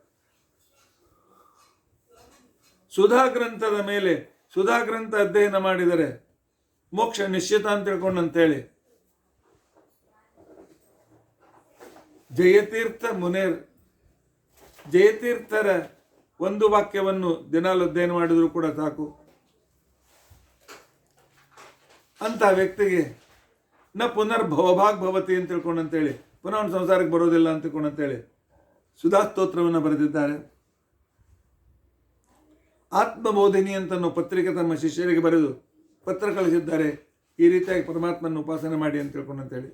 A: ಸುಧಾ ಗ್ರಂಥದ ಮೇಲೆ ಸುಧಾ ಗ್ರಂಥ ಅಧ್ಯಯನ ಮಾಡಿದರೆ ಮೋಕ್ಷ ನಿಶ್ಚಿತ ಅಂತ ತಿಳ್ಕೊಂಡಂತೇಳಿ ಜಯತೀರ್ಥರ ಒಂದು ವಾಕ್ಯವನ್ನು ದಿನಾಲು ಅಧ್ಯಯನ ಮಾಡಿದರೂ ಕೂಡ ಸಾಕು. ಅಂತ ವ್ಯಕ್ತಿಗೆ ನ ಪುನರ್ಭವಭಾಗ್ ಭವತಿ ಅಂತ ತಿಳ್ಕೊಂಡಂತೇಳಿ ಪುನಃ ಅವನು ಸಂಸಾರಕ್ಕೆ ಬರೋದಿಲ್ಲ ಅಂತ ತಿಳ್ಕೊಂಡಂತೇಳಿ ಸುಧಾ ಸ್ತೋತ್ರವನ್ನು ಬರೆದಿದ್ದಾರೆ. ಆತ್ಮಬೋಧಿನಿ ಅಂತ ಪತ್ರಿಕೆ ತಮ್ಮ ಶಿಷ್ಯರಿಗೆ ಬರೆದು ಪತ್ರ ಕಳಿಸಿದ್ದಾರೆ. ಈ ರೀತಿಯಾಗಿ ಪರಮಾತ್ಮನ ಉಪಾಸನೆ ಮಾಡಿ ಅಂತ ತಿಳ್ಕೊಂಡಂತೇಳಿ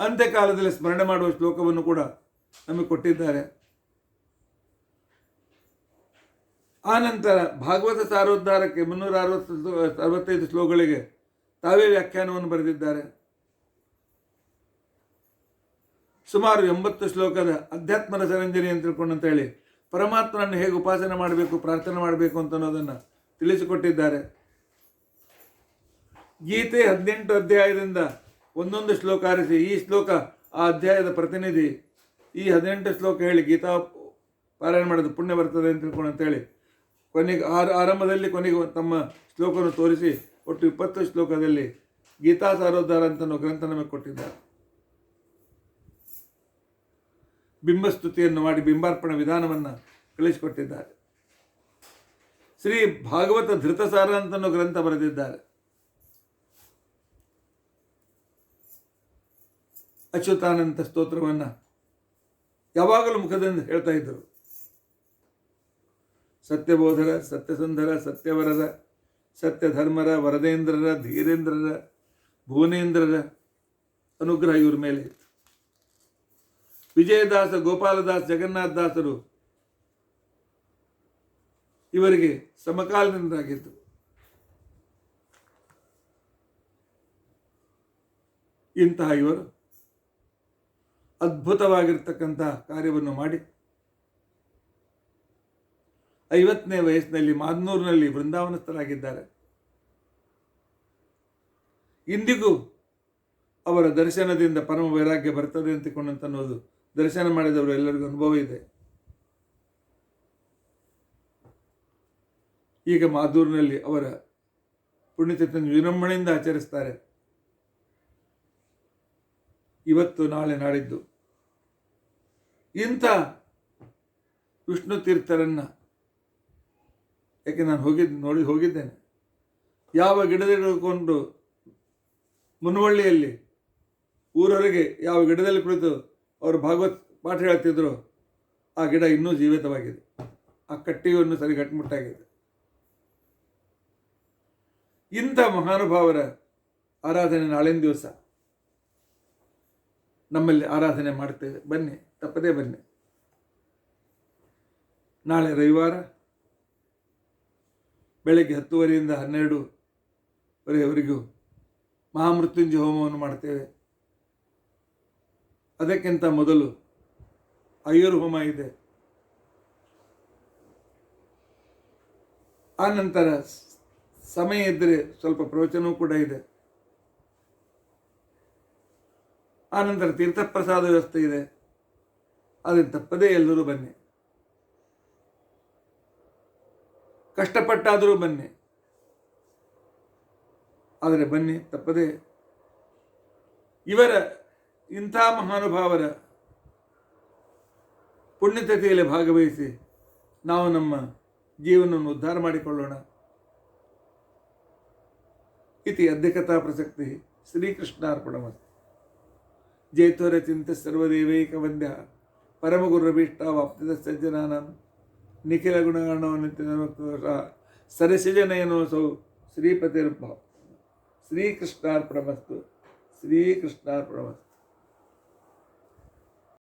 A: ಅಂತ್ಯಕಾಲದಲ್ಲಿ ಸ್ಮರಣೆ ಮಾಡುವ ಶ್ಲೋಕವನ್ನು ಕೂಡ ನಮಗೆ ಕೊಟ್ಟಿದ್ದಾರೆ. ಆನಂತರ ಭಾಗವತ ಸಾರೋದ್ಧಾರಕ್ಕೆ 365 ಶ್ಲೋಕಗಳಿಗೆ ತಾವೇ ವ್ಯಾಖ್ಯಾನವನ್ನು ಬರೆದಿದ್ದಾರೆ. ಸುಮಾರು 80 ಶ್ಲೋಕದ ಅಧ್ಯಾತ್ಮದ ಸರಂಜನಿ ಅಂತ ತಿಳ್ಕೊಂಡು ಅಂತ ಹೇಳಿ ಪರಮಾತ್ಮನನ್ನು ಹೇಗೆ ಉಪಾಸನೆ ಮಾಡಬೇಕು, ಪ್ರಾರ್ಥನೆ ಮಾಡಬೇಕು ಅಂತ ಅನ್ನೋದನ್ನು ತಿಳಿಸಿಕೊಟ್ಟಿದ್ದಾರೆ. ಗೀತೆ 18 ಅಧ್ಯಾಯದಿಂದ ಒಂದೊಂದು ಶ್ಲೋಕ ಆರಿಸಿ, ಈ ಶ್ಲೋಕ ಆ ಅಧ್ಯಾಯದ ಪ್ರತಿನಿಧಿ, ಈ 18 ಶ್ಲೋಕ ಹೇಳಿ ಗೀತಾ ಪಾರಾಯಣ ಮಾಡೋದು ಪುಣ್ಯ ಬರ್ತದೆ ಅಂತ ತಿಳ್ಕೊಂಡು ಅಂತೇಳಿ ಕೊನೆಗೆ ಆರಂಭದಲ್ಲಿ ಕೊನೆಗೆ ತಮ್ಮ ಶ್ಲೋಕವನ್ನು ತೋರಿಸಿ ಒಟ್ಟು 20 ಶ್ಲೋಕದಲ್ಲಿ ಗೀತಾ ಸಾರೋದ್ಧಾರ ಅಂತ ಗ್ರಂಥ ನಮಗೆ ಕೊಟ್ಟಿದ್ದಾರೆ. ಬಿಂಬಸ್ತುತಿಯನ್ನು ಮಾಡಿ ಬಿಂಬಾರ್ಪಣ ವಿಧಾನವನ್ನು ಕಳಿಸಿಕೊಟ್ಟಿದ್ದಾರೆ. ಶ್ರೀ ಭಾಗವತ ಧೃತಸಾರ ಅಂತನೋ ಗ್ರಂಥ ಬರೆದಿದ್ದಾರೆ. ಅಚ್ಯುತಾನಂತ ಸ್ತೋತ್ರವನ್ನು ಯಾವಾಗಲೂ ಮುಖದಿಂದ ಹೇಳ್ತಾ ಇದ್ದರು. ಸತ್ಯಬೋಧರ, ಸತ್ಯಸುಂದರ, ಸತ್ಯವರದ, ಸತ್ಯಧರ್ಮರ, ವರದೇಂದ್ರರ, ಧೀರೇಂದ್ರರ, ಭುವನೇಂದ್ರರ ಅನುಗ್ರಹ ಇವ್ರ ಮೇಲೆ ಇತ್ತು. ವಿಜಯದಾಸ, ಗೋಪಾಲದಾಸ್, ಜಗನ್ನಾಥದಾಸರು ಇವರಿಗೆ ಸಮಕಾಲೀನರಾಗಿದ್ದು. ಇಂತಹ ಇವರು ಅದ್ಭುತವಾಗಿರ್ತಕ್ಕಂಥ ಕಾರ್ಯವನ್ನು ಮಾಡಿ 50ನೇ ವಯಸ್ಸಿನಲ್ಲಿ ಮಾದ್ನೂರಿನಲ್ಲಿ ವೃಂದಾವನಸ್ಥರಾಗಿದ್ದಾರೆ. ಇಂದಿಗೂ ಅವರ ದರ್ಶನದಿಂದ ಪರಮ ವೈರಾಗ್ಯ ಬರ್ತದೆ ಅಂತಕೊಂಡಂತ ಅನ್ನೋದು ದರ್ಶನ ಮಾಡಿದವರು ಎಲ್ಲರಿಗೂ ಅನುಭವ ಇದೆ. ಈಗ ಮಾದೂರಿನಲ್ಲಿ ಅವರ ಪುಣ್ಯತಿಥಿಯನ್ನು ವಿಜೃಂಭಣೆಯಿಂದ ಆಚರಿಸ್ತಾರೆ. ಇವತ್ತು, ನಾಳೆ, ನಾಡಿದ್ದು ಇಂಥ ವಿಷ್ಣು ತೀರ್ಥರನ್ನು, ಯಾಕೆ ನಾನು ಹೋಗಿದ್ದೇನೆ, ಯಾವ ಗಿಡದಲ್ಲಿಕೊಂಡು ಮುನವಳ್ಳಿಯಲ್ಲಿ ಊರವರೆಗೆ ಯಾವ ಗಿಡದಲ್ಲಿ ಕುಳಿತು ಅವರು ಭಾಗವತ್ ಪಾಠ ಹೇಳ್ತಿದ್ರು, ಆ ಗಿಡ ಇನ್ನೂ ಜೀವಿತವಾಗಿದೆ. ಆ ಕಟ್ಟಿಯೂ ಸರಿ ಗಟ್ಟಿಮುಟ್ಟಾಗಿದೆ. ಇಂಥ ಮಹಾನುಭಾವರ ಆರಾಧನೆ ನಾಳಿನ ದಿವಸ ನಮ್ಮಲ್ಲಿ ಆರಾಧನೆ ಮಾಡ್ತೇವೆ. ಬನ್ನಿ, ತಪ್ಪದೇ ಬನ್ನಿ. ನಾಳೆ ರವಿವಾರ ಬೆಳಗ್ಗೆ 10:30ಯಿಂದ 12:00ವರೆಗೂ ಮಹಾಮೃತ್ಯುಂಜಯ ಹೋಮವನ್ನು ಮಾಡ್ತೇವೆ. ಅದಕ್ಕಿಂತ ಮೊದಲು ಆಯುರ್ ಹೋಮ ಇದೆ. ಆ ನಂತರ ಸಮಯ ಇದ್ದರೆ ಸ್ವಲ್ಪ ಪ್ರವಚನವೂ ಕೂಡ ಇದೆ. ಆ ನಂತರ ತೀರ್ಥಪ್ರಸಾದ ವ್ಯವಸ್ಥೆ ಇದೆ. ಅದನ್ನು ತಪ್ಪದೇ ಎಲ್ಲರೂ ಬನ್ನಿ. ಕಷ್ಟಪಟ್ಟಾದರೂ ಬನ್ನಿ, ಆದರೆ ಬನ್ನಿ, ತಪ್ಪದೇ. ಇವರ ಇಂಥ ಮಹಾನುಭಾವರ ಪುಣ್ಯತಿಥಿಯಲ್ಲಿ ಭಾಗವಹಿಸಿ ನಾವು ನಮ್ಮ ಜೀವನವನ್ನು ಉದ್ಧಾರ ಮಾಡಿಕೊಳ್ಳೋಣ. ಇತಿ ಅದ್ಯ ಕಥಾ ಪ್ರಸಕ್ತಿ. ಶ್ರೀಕೃಷ್ಣಾರ್ಪಣಮಸ್ತು. ಜಯತ್ವರ ಚಿಂತೆ ಸರ್ವದೇವೈಕ ವಂದ್ಯ ಪರಮಗುರಭೀಷ್ಟಾವಾಪ್ತಿದ ಸಜ್ಜನಾನಾಂ ನಿಖಿಲ ಗುಣಗಣವನ್ನಿತ್ಯ ಸರಸಿಜನಯನೋಸೌ ಶ್ರೀಪತಿರ್ಭ. ಶ್ರೀಕೃಷ್ಣಾರ್ಪಣಮಸ್ತು. ಶ್ರೀಕೃಷ್ಣಾರ್ಪಣಮಸ್ತು.